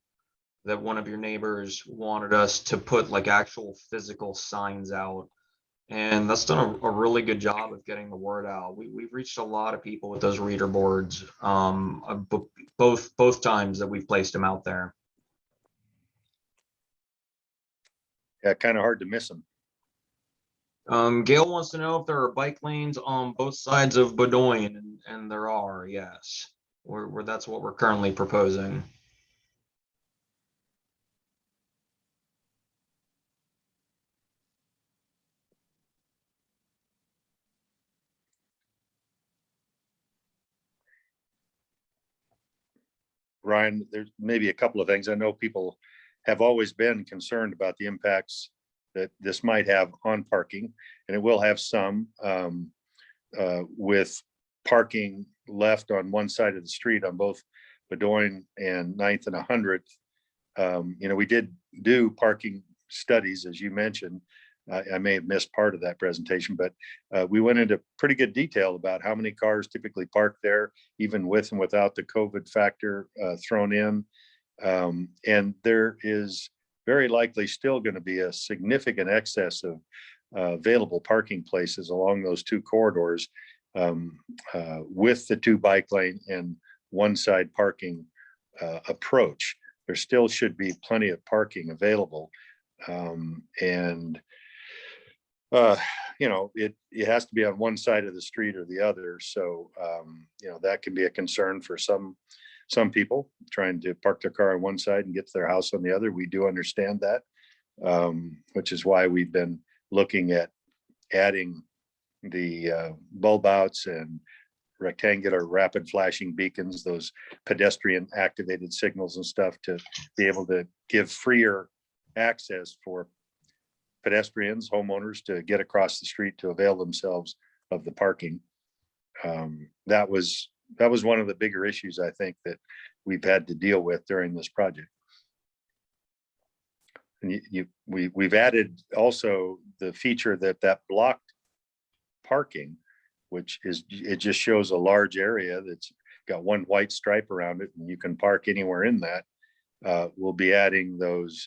that one of your neighbors wanted us to put like actual physical signs out. And that's done a really good job of getting the word out. We've reached a lot of people with those reader boards, both times that we've placed them out there. Yeah, kind of hard to miss them. Gail wants to know if there are bike lanes on both sides of Bowdoin, and there are, yes. That's what we're currently proposing. Ryan, there's maybe a couple of things. I know people have always been concerned about the impacts that this might have on parking, and it will have some with parking left on one side of the street on both Bowdoin and 9th and 100th. We did do parking studies, as you mentioned. I may have missed part of that presentation, but we went into pretty good detail about how many cars typically park there, even with and without the COVID factor thrown in. And there is very likely still going to be a significant excess of available parking places along those two corridors with the two bike lane and one side parking approach. There still should be plenty of parking available. It has to be on one side of the street or the other. So, that can be a concern for some people trying to park their car on one side and get to their house on the other. We do understand that, which is why we've been looking at adding the bulb outs and rectangular rapid flashing beacons, those pedestrian activated signals and stuff, to be able to give freer access for pedestrians, homeowners, to get across the street to avail themselves of the parking. That was one of the bigger issues, I think, that we've had to deal with during this project. And we've added also the feature that blocked parking, which it just shows a large area that's got one white stripe around it, and you can park anywhere in that. We'll be adding those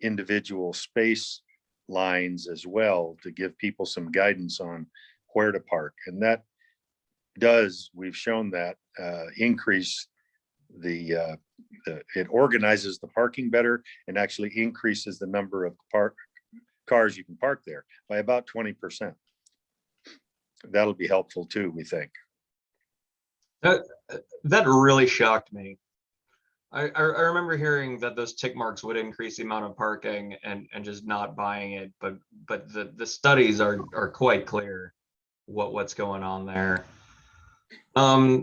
individual space lines as well to give people some guidance on where to park. And that does, we've shown that increase it organizes the parking better and actually increases the number of cars you can park there by about 20%. That'll be helpful too, we think. That really shocked me. I remember hearing that those tick marks would increase the amount of parking and just not buying it, but the studies are quite clear what's going on there.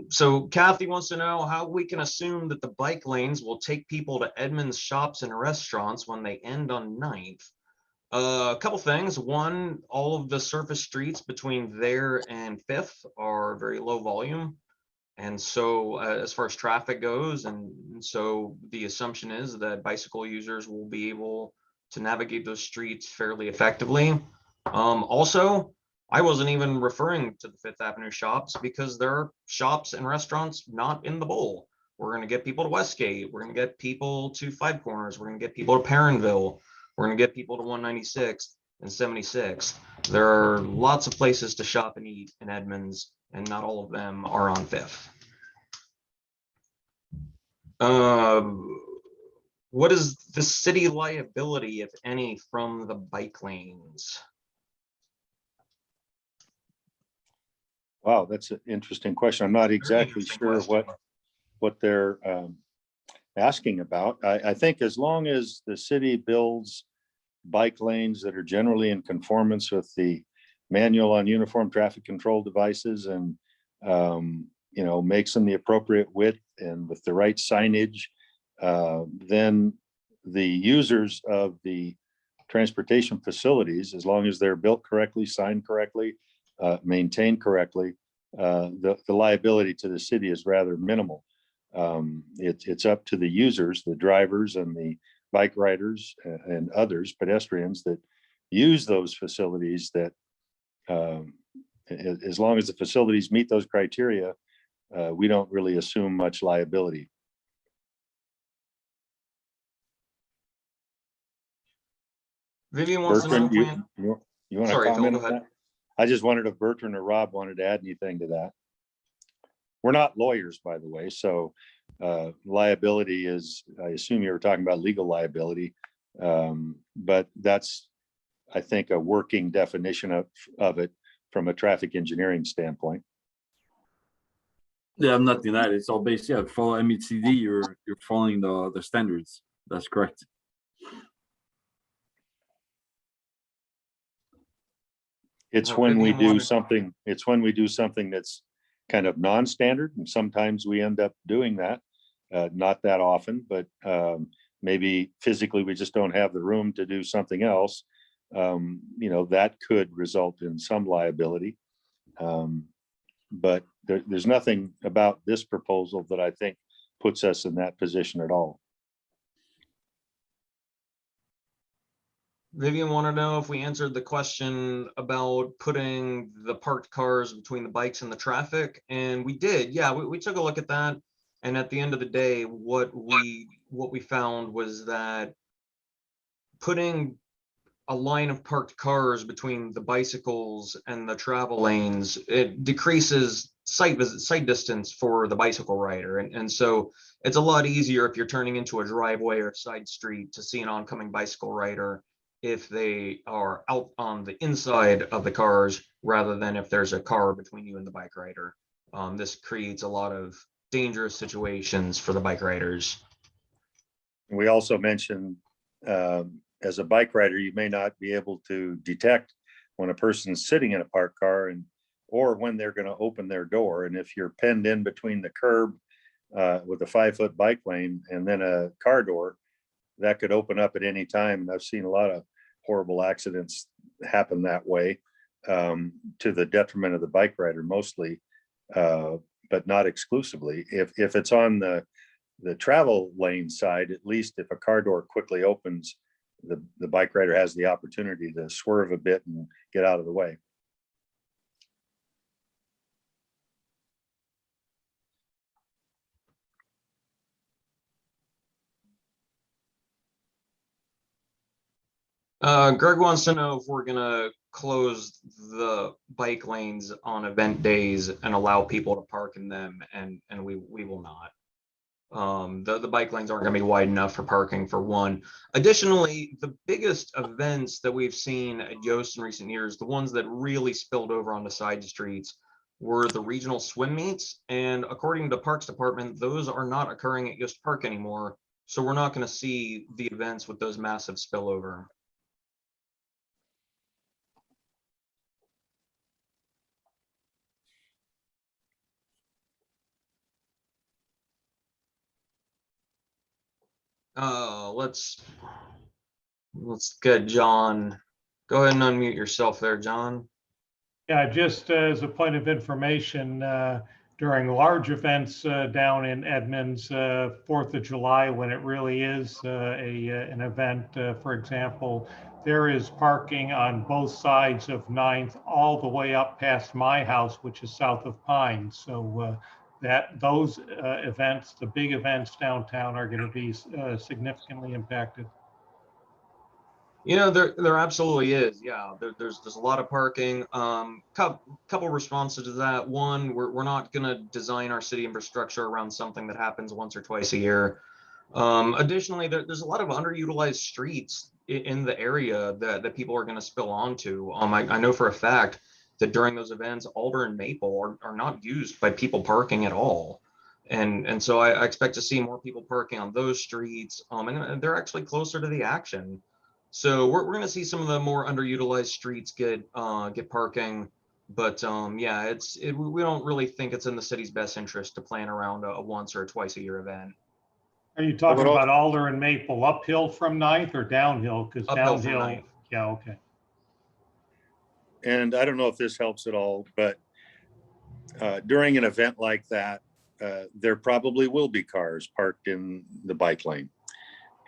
So Kathy wants to know how we can assume that the bike lanes will take people to Edmunds shops and restaurants when they end on 9th. A couple things. One, all of the surface streets between there and 5th are very low volume. And so as far as traffic goes, and so the assumption is that bicycle users will be able to navigate those streets fairly effectively. Also, I wasn't even referring to the 5th Avenue shops because there are shops and restaurants not in the bowl. We're going to get people to Westgate. We're going to get people to Five Corners. We're going to get people to Perrinville. We're going to get people to 196 and 76. There are lots of places to shop and eat in Edmonds, and not all of them are on 5th. What is the city liability, if any, from the bike lanes? Wow, that's an interesting question. I'm not exactly sure what they're asking about. I think as long as the city builds bike lanes that are generally in conformance with the manual on uniform traffic control devices and, makes them the appropriate width and with the right signage, then the users of the transportation facilities, as long as they're built correctly, signed correctly, maintained correctly, the liability to the city is rather minimal. It's up to the users, the drivers and the bike riders and others, pedestrians that use those facilities that, as long as the facilities meet those criteria, we don't really assume much liability. Vivian wants to know Bertrand, if we, you want to sorry, Phil, comment go on ahead. that? I just wondered if Bertrand or Rob wanted to add anything to that. We're not lawyers, by the way, so liability is, I assume you were talking about legal liability, but that's, I think, a working definition of it from a traffic engineering standpoint. Yeah, I'm not denying it. It's all based, yeah, follow MHCD, you're following the standards. That's correct. It's when we Vivian do wanted- something, it's when we do something that's kind of non-standard, and sometimes we end up doing that. Not that often, but maybe physically we just don't have the room to do something else. That could result in some liability. But there's nothing about this proposal that I think puts us in that position at all. Vivian wanted to know if we answered the question about putting the parked cars between the bikes and the traffic, and we did. Yeah, we took a look at that, and at the end of the day, what we found was that putting a line of parked cars between the bicycles and the travel lanes, it decreases sight distance for the bicycle rider, and so it's a lot easier if you're turning into a driveway or a side street to see an oncoming bicycle rider if they are out on the inside of the cars rather than if there's a car between you and the bike rider. This creates a lot of dangerous situations for the bike riders. We also mentioned, as a bike rider, you may not be able to detect when a person's sitting in a parked car or when they're going to open their door. And if you're penned in between the curb with a 5-foot bike lane and then a car door, that could open up at any time. And I've seen a lot of horrible accidents happen that way, to the detriment of the bike rider mostly, but not exclusively. If it's on the travel lane side, at least if a car door quickly opens, the bike rider has the opportunity to swerve a bit and get out of the way. Greg wants to know if we're gonna close the bike lanes on event days and allow people to park in them, and we will not. The bike lanes aren't gonna be wide enough for parking, for one. Additionally, the biggest events that we've seen at Yoast in recent years, the ones that really spilled over onto side streets, were the regional swim meets. And according to Parks Department, those are not occurring at Yoast Park anymore. So we're not gonna see the events with those massive spillover. Let's get John. Go ahead and unmute yourself there, John. Yeah, just as a point of information, during large events down in Edmonds, 4th of July, when it really is an event, for example, there is parking on both sides of 9th all the way up past my house, which is south of Pine. So those events, the big events downtown, are going to be significantly impacted. There absolutely is. Yeah, there's a lot of parking. Couple responses to that. One, we're not going to design our city infrastructure around something that happens once or twice a year. Additionally, there's a lot of underutilized streets in the area that people are going to spill onto. I know for a fact that during those events, Alder and Maple are not used by people parking at all. And so I expect to see more people parking on those streets. And they're actually closer to the action. So we're gonna see some of the more underutilized streets get parking, but yeah, we don't really think it's in the city's best interest to plan around a once or twice a year event. Are you talking Well, about Alder and Maple uphill from Ninth or downhill? Because Uphill from downhill, Ninth. yeah, okay. And I don't know if this helps at all, but during an event like that, there probably will be cars parked in the bike lane.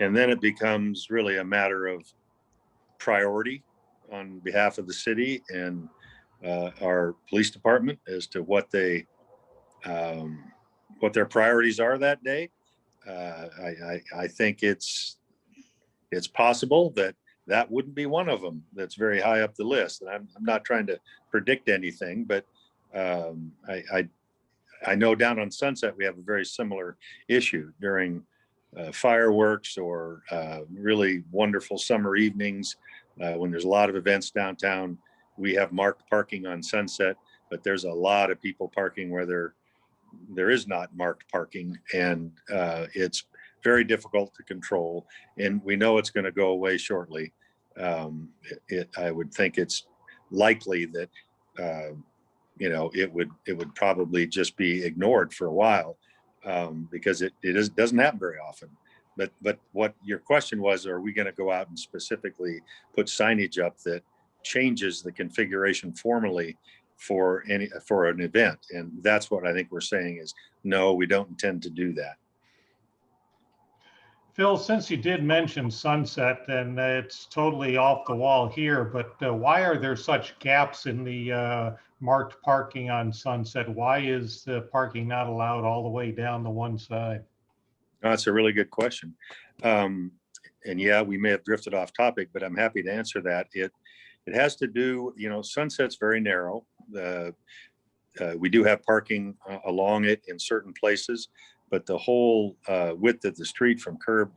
And then it becomes really a matter of priority on behalf of the city and our police department as to what their priorities are that day. I think it's possible that wouldn't be one of them that's very high up the list. And I'm not trying to predict anything, but I know down on Sunset we have a very similar issue during fireworks or really wonderful summer evenings when there's a lot of events downtown. We have marked parking on Sunset, but there's a lot of people parking where there is not marked parking, and it's very difficult to control. And we know it's going to go away shortly. I would think it's likely that it would probably just be ignored for a while because it doesn't happen very often. But what your question was, are we going to go out and specifically put signage up that changes the configuration formally for an event? And that's what I think we're saying is, no, we don't intend to do that. Phil, since you did mention Sunset, and it's totally off the wall here, but why are there such gaps in the marked parking on Sunset? Why is the parking not allowed all the way down the one side? That's a really good question. And yeah, we may have drifted off topic, but I'm happy to answer that. It has to do, Sunset's very narrow. We do have parking along it in certain places, but the whole width of the street from curb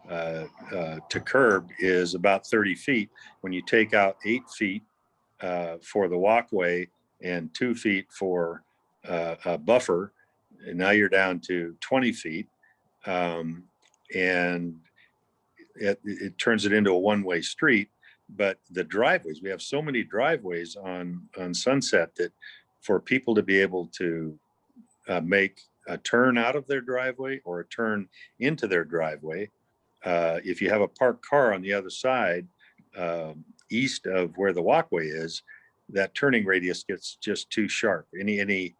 to curb is about 30 feet. When you take out 8 feet for the walkway and 2 feet for a buffer, and now you're down to 20 feet. And it turns it into a one-way street. But the driveways, we have so many driveways on Sunset that for people to be able to make a turn out of their driveway or a turn into their driveway, if you have a parked car on the other side, east of where the walkway is, that turning radius gets just too sharp. Any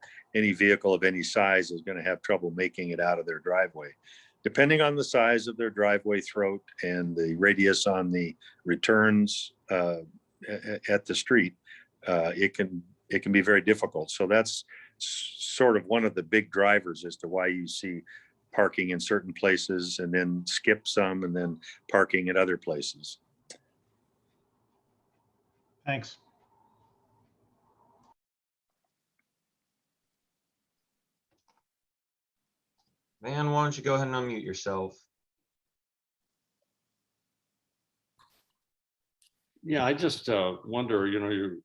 vehicle of any size is going to have trouble making it out of their driveway. Depending on the size of their driveway throat and the radius on the returns at the street, it can be very difficult. So that's sort of one of the big drivers as to why you see parking in certain places and then skip some and then parking at other places. Thanks. Van, why don't you go ahead and unmute yourself? Yeah, I just wonder,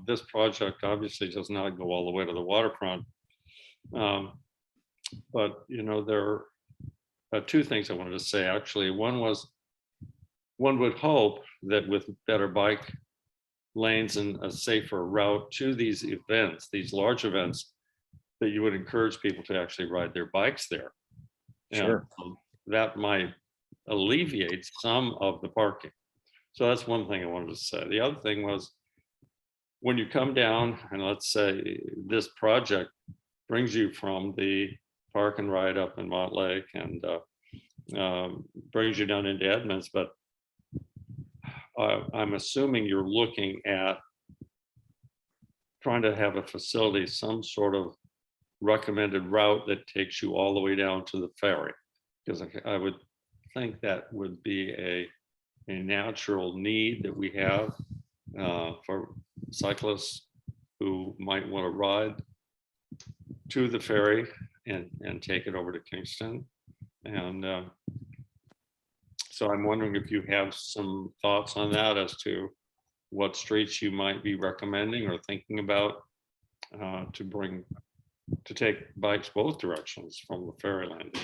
this project obviously does not go all the way to the waterfront. But, there are two things I wanted to say, actually. One was, one would hope that with better bike lanes and a safer route to these events, these large events, that you would encourage people to actually ride their bikes there. Sure. And that might alleviate some of the parking. So that's one thing I wanted to say. The other thing was, when you come down and let's say this project brings you from the park and ride up in Montlake and brings you down into Edmonds, but I'm assuming you're looking at trying to have a facility, some sort of recommended route that takes you all the way down to the ferry, because I would think that would be a natural need that we have for cyclists who might want to ride to the ferry and take it over to Kingston. And so I'm wondering if you have some thoughts on that as to what streets you might be recommending or thinking about to take bikes both directions from the ferry landing.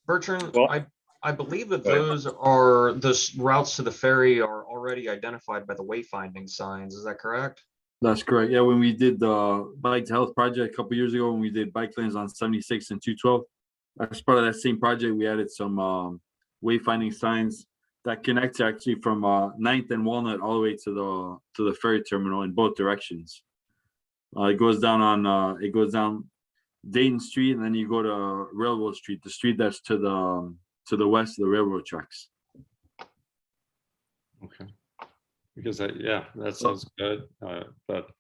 Bertrand, Well, I believe that Go ahead. those routes to the ferry are already identified by the wayfinding signs. Is that correct? That's correct. Yeah, when we did the bike to health project a couple years ago, when we did bike lanes on 76 and 212, as part of that same project, we added some wayfinding signs that connects actually from 9th and Walnut all the way to the ferry terminal in both directions. It goes down Dayton Street, and then you go to Railroad Street, the street that's to the west of the railroad tracks. Okay. Because yeah, that sounds good. But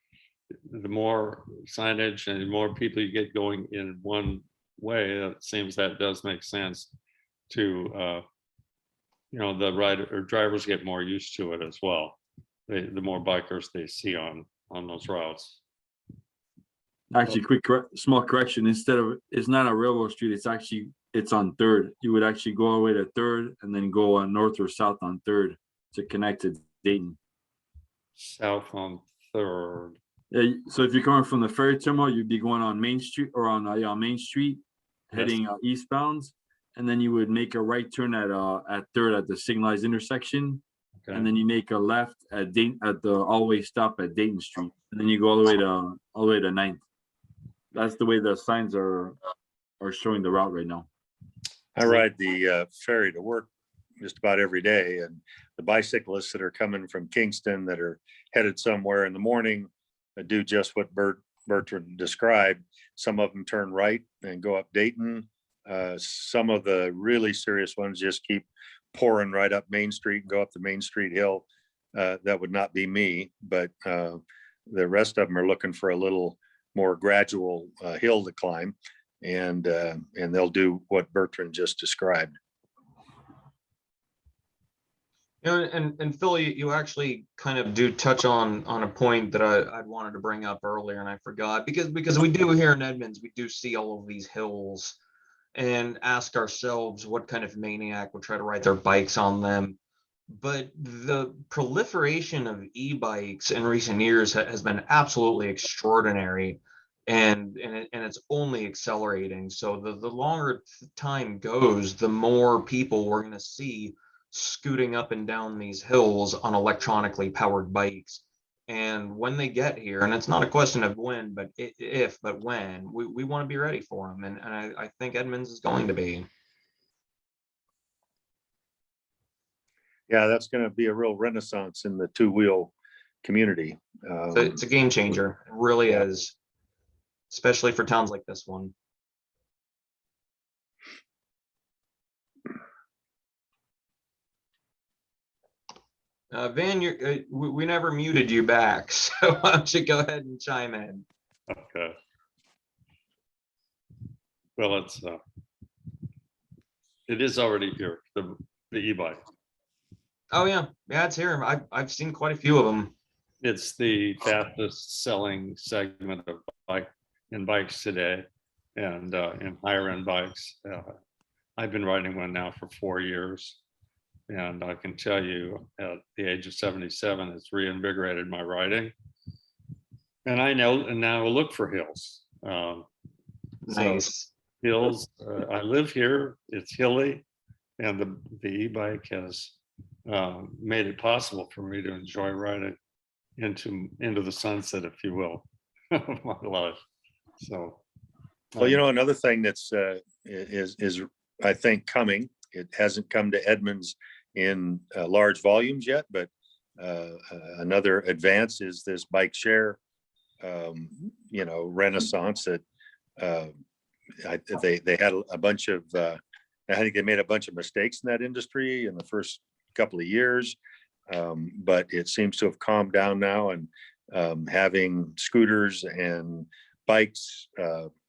the more signage and the more people you get going in one way, it seems that does make sense to, the rider or drivers get more used to it as well. The more bikers they see on those routes. Actually, small correction. Instead of, it's not a railroad street. It's on Third. You would actually go all the way to Third and then go on north or south on Third to connect to Dayton. South on Third. Yeah. So if you're coming from the ferry terminal, you'd be going on Main Street or on Main Street, heading eastbound, and then you would make a right turn at Third at the signalized intersection, Okay. and then you make a left at Dayton at the all-way stop at Dayton Street, and then you go all the way to 9th. That's the way the signs are showing the route right now. I ride the ferry to work just about every day, and the bicyclists that are coming from Kingston that are headed somewhere in the morning do just what Bertrand described. Some of them turn right and go up Dayton. Some of the really serious ones just keep pouring right up Main Street and go up the Main Street hill. That would not be me, but the rest of them are looking for a little more gradual hill to climb, and they'll do what Bertrand just described. And Phil, you actually kind of do touch on a point that I'd wanted to bring up earlier, and I forgot, because we do here in Edmonds, we do see all of these hills and ask ourselves what kind of maniac would try to ride their bikes on them. But the proliferation of e-bikes in recent years has been absolutely extraordinary, and it's only accelerating. So the longer time goes, the more people we're going to see scooting up and down these hills on electronically powered bikes. And when they get here, and it's not a question of when, but if, but when, we want to be ready for them. And I think Edmonds is going to be. Yeah, that's going to be a real renaissance in the two-wheel community. It's a game changer. It really is, especially for towns like this one. Van, we never muted you back, so why don't you go ahead and chime in? Okay. Well, it is already here, the e-bike. Oh yeah, it's here. I've seen quite a few of them. It's the fastest selling segment of bikes today, and in higher end bikes. I've been riding one now for 4 years, and I can tell you at the age of 77, it's reinvigorated my riding. And I know, and now I look for hills. Nice. So hills. I live here. It's hilly, and the e-bike has made it possible for me to enjoy riding into the sunset, if you will, of my life. So, well, another thing that's is I think coming. It hasn't come to Edmonds in large volumes yet, but another advance is this bike share, renaissance that they had a bunch of. I think they made a bunch of mistakes in that industry in the first couple of years, but it seems to have calmed down now, and having scooters and bikes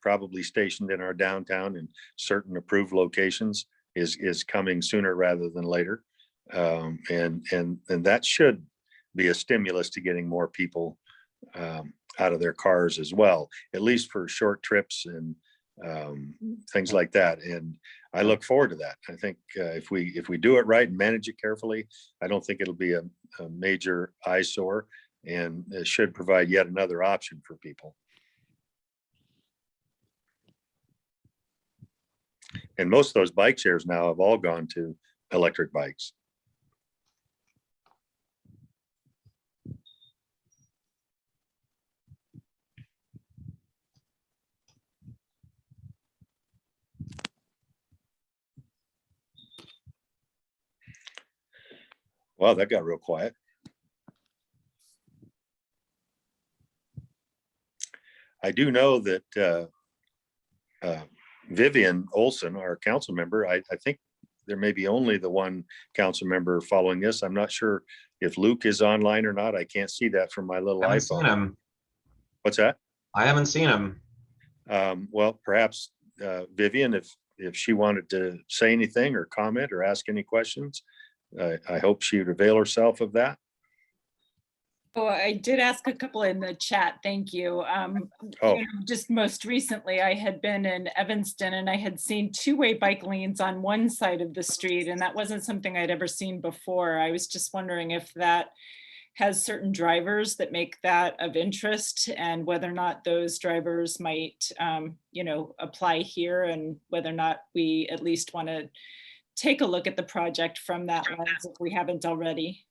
probably stationed in our downtown in certain approved locations is coming sooner rather than later, and that should be a stimulus to getting more people out of their cars as well, at least for short trips and things like that. And I look forward to that. I think if we do it right and manage it carefully, I don't think it'll be a major eyesore, and it should provide yet another option for people. And most of those bike shares now have all gone to electric bikes. Wow, that got real quiet. I do know that Vivian Olson, our council member, I think there may be only the one council member following this. I'm not sure if Luke is online or not. I can't see that from my little I haven't seen iPhone. him. What's that? I haven't seen him. Well, perhaps Vivian, if she wanted to say anything or comment or ask any questions, I hope she would avail herself of that. Oh, I did ask a couple in the chat. Thank you. Oh. You know, just most recently, I had been in Evanston and I had seen two-way bike lanes on one side of the street, and that wasn't something I'd ever seen before. I was just wondering if that has certain drivers that make that of interest, and whether or not those drivers might, you know, apply here, and whether or not we at least want to take a look at the project from that lens if we haven't already.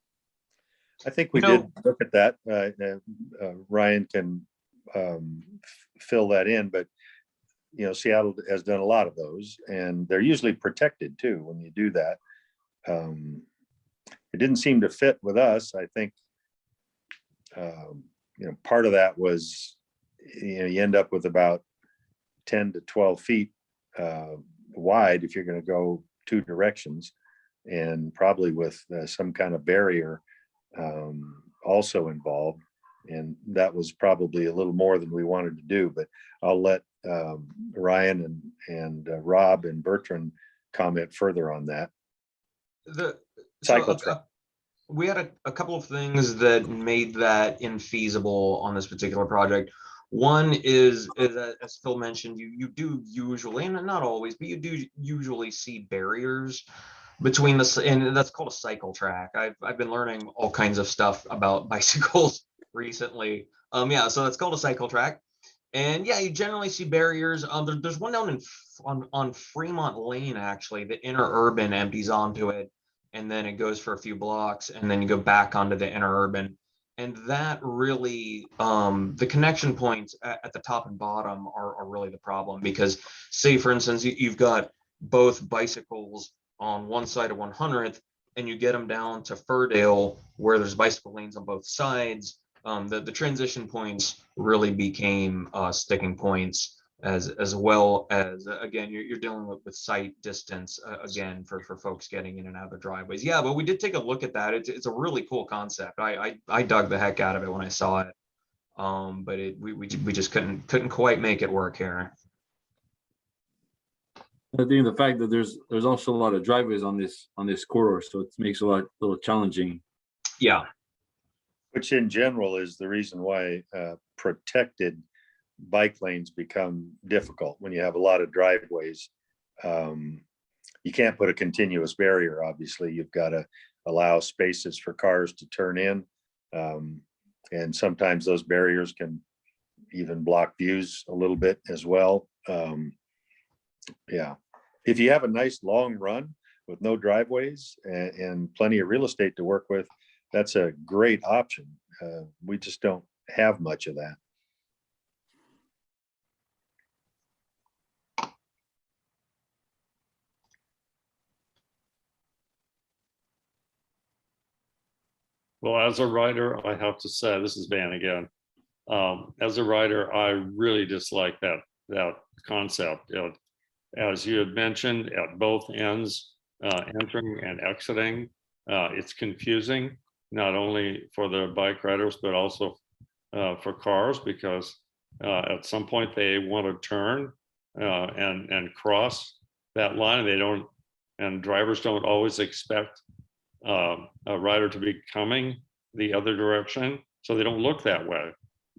I think we You know- did look at that. Ryan can fill that in, but you know, Seattle has done a lot of those, and they're usually protected too when you do that. It didn't seem to fit with us. I think you know, part of that was, you know, you end up with about 10 to 12 feet wide if you're going to go two directions, and probably with some kind of barrier also involved. And that was probably a little more than we wanted to do, but I'll let Ryan and Rob and Bertrand comment further on that. Cycle track. We had a couple of things that made that infeasible on this particular project. One is as Phil mentioned, you do usually, and not always, but you do usually see barriers between the, and that's called a cycle track. I've been learning all kinds of stuff about bicycles recently. Yeah, so that's called a cycle track. And yeah, you generally see barriers. There's one down on Fremont Lane, actually. The interurban empties onto it, and then it goes for a few blocks, and then you go back onto the interurban. And that really, the connection points at the top and bottom are really the problem, because say, for instance, you've got both bicycles on one side of 100th, and you get them down to Furdale where there's bicycle lanes on both sides. The transition points really became sticking points, as well as, again, you're dealing with sight distance again for folks getting in and out of the driveways. Yeah, but we did take a look at that. It's a really cool concept. I dug the heck out of it when I saw it, but we just couldn't quite make it work here. I think the fact that there's also a lot of driveways on this corridor, so it makes a little challenging. Yeah. Which in general is the reason why protected bike lanes become difficult when you have a lot of driveways. You can't put a continuous barrier. Obviously, you've got to allow spaces for cars to turn in. And sometimes those barriers can even block views a little bit as well. Yeah. If you have a nice long run with no driveways and plenty of real estate to work with, that's a great option. We just don't have much of that. Well, as a writer, I have to say, this is Van again. As a writer, I really dislike that concept. As you had mentioned, at both ends, entering and exiting, it's confusing, not only for the bike riders, but also for cars, because at some point they want to turn and cross that line. They don't, and drivers don't always expect a rider to be coming the other direction, so they don't look that way.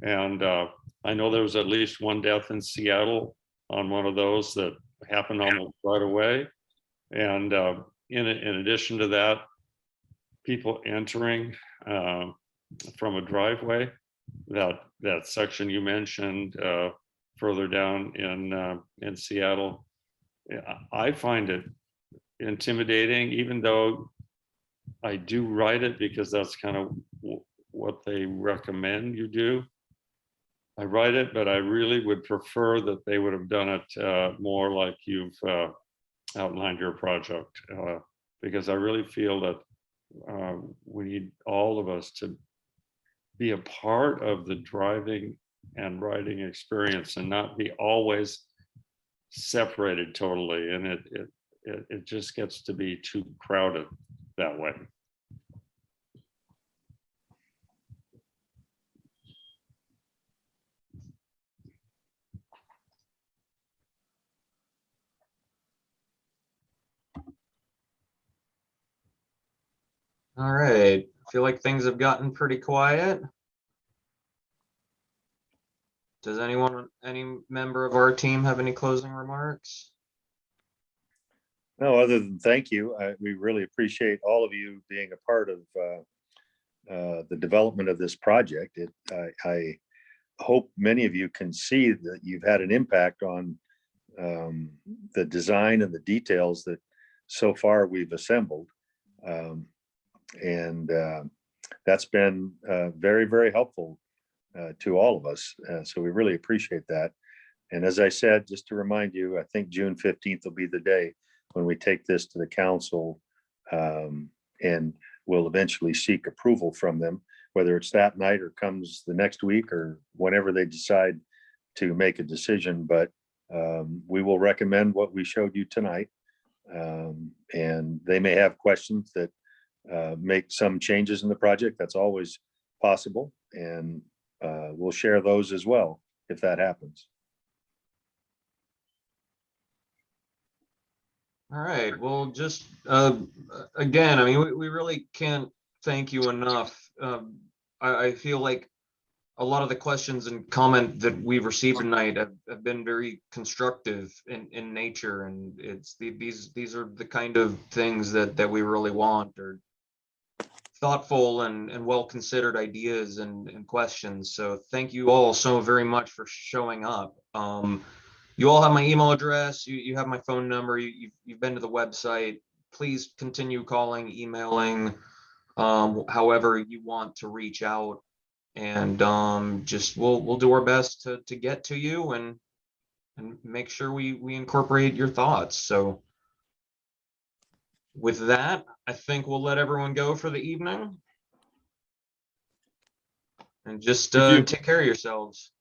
And I know there was at least one death in Seattle on one of those that happened almost right away. And in addition to that, people entering from a driveway, that section you mentioned further down in Seattle, yeah, I find it intimidating, even though I do write it because that's kind of what they recommend you do. I write it, but I really would prefer that they would have done it more like you've outlined your project, because I really feel that we need all of us to be a part of the driving and writing experience and not be always separated totally. And it just gets to be too crowded that way. All right. I feel like things have gotten pretty quiet. Does any member of our team have any closing remarks? No, other than thank you. We really appreciate all of you being a part of the development of this project. I hope many of you can see that you've had an impact on the design and the details that so far we've assembled. And that's been very, very helpful to all of us. So we really appreciate that. And as I said, just to remind you, I think June 15th will be the day when we take this to the council, and we'll eventually seek approval from them, whether it's that night or comes the next week or whenever they decide to make a decision. But we will recommend what we showed you tonight. And they may have questions that make some changes in the project. That's always possible. And we'll share those as well if that happens. All right. Well, just again, I mean, we really can't thank you enough. I feel like a lot of the questions and comment that we've received tonight have been very constructive in nature, and these are the kind of things that we really want, or thoughtful and well considered ideas and questions. So thank you all so very much for showing up. You all have my email address. You have my phone number. You've been to the website. Please continue calling, emailing, however you want to reach out, and just we'll do our best to get to you and make sure we incorporate your thoughts. So with that, I think we'll let everyone go for the evening, and just Thank you. take care of yourselves.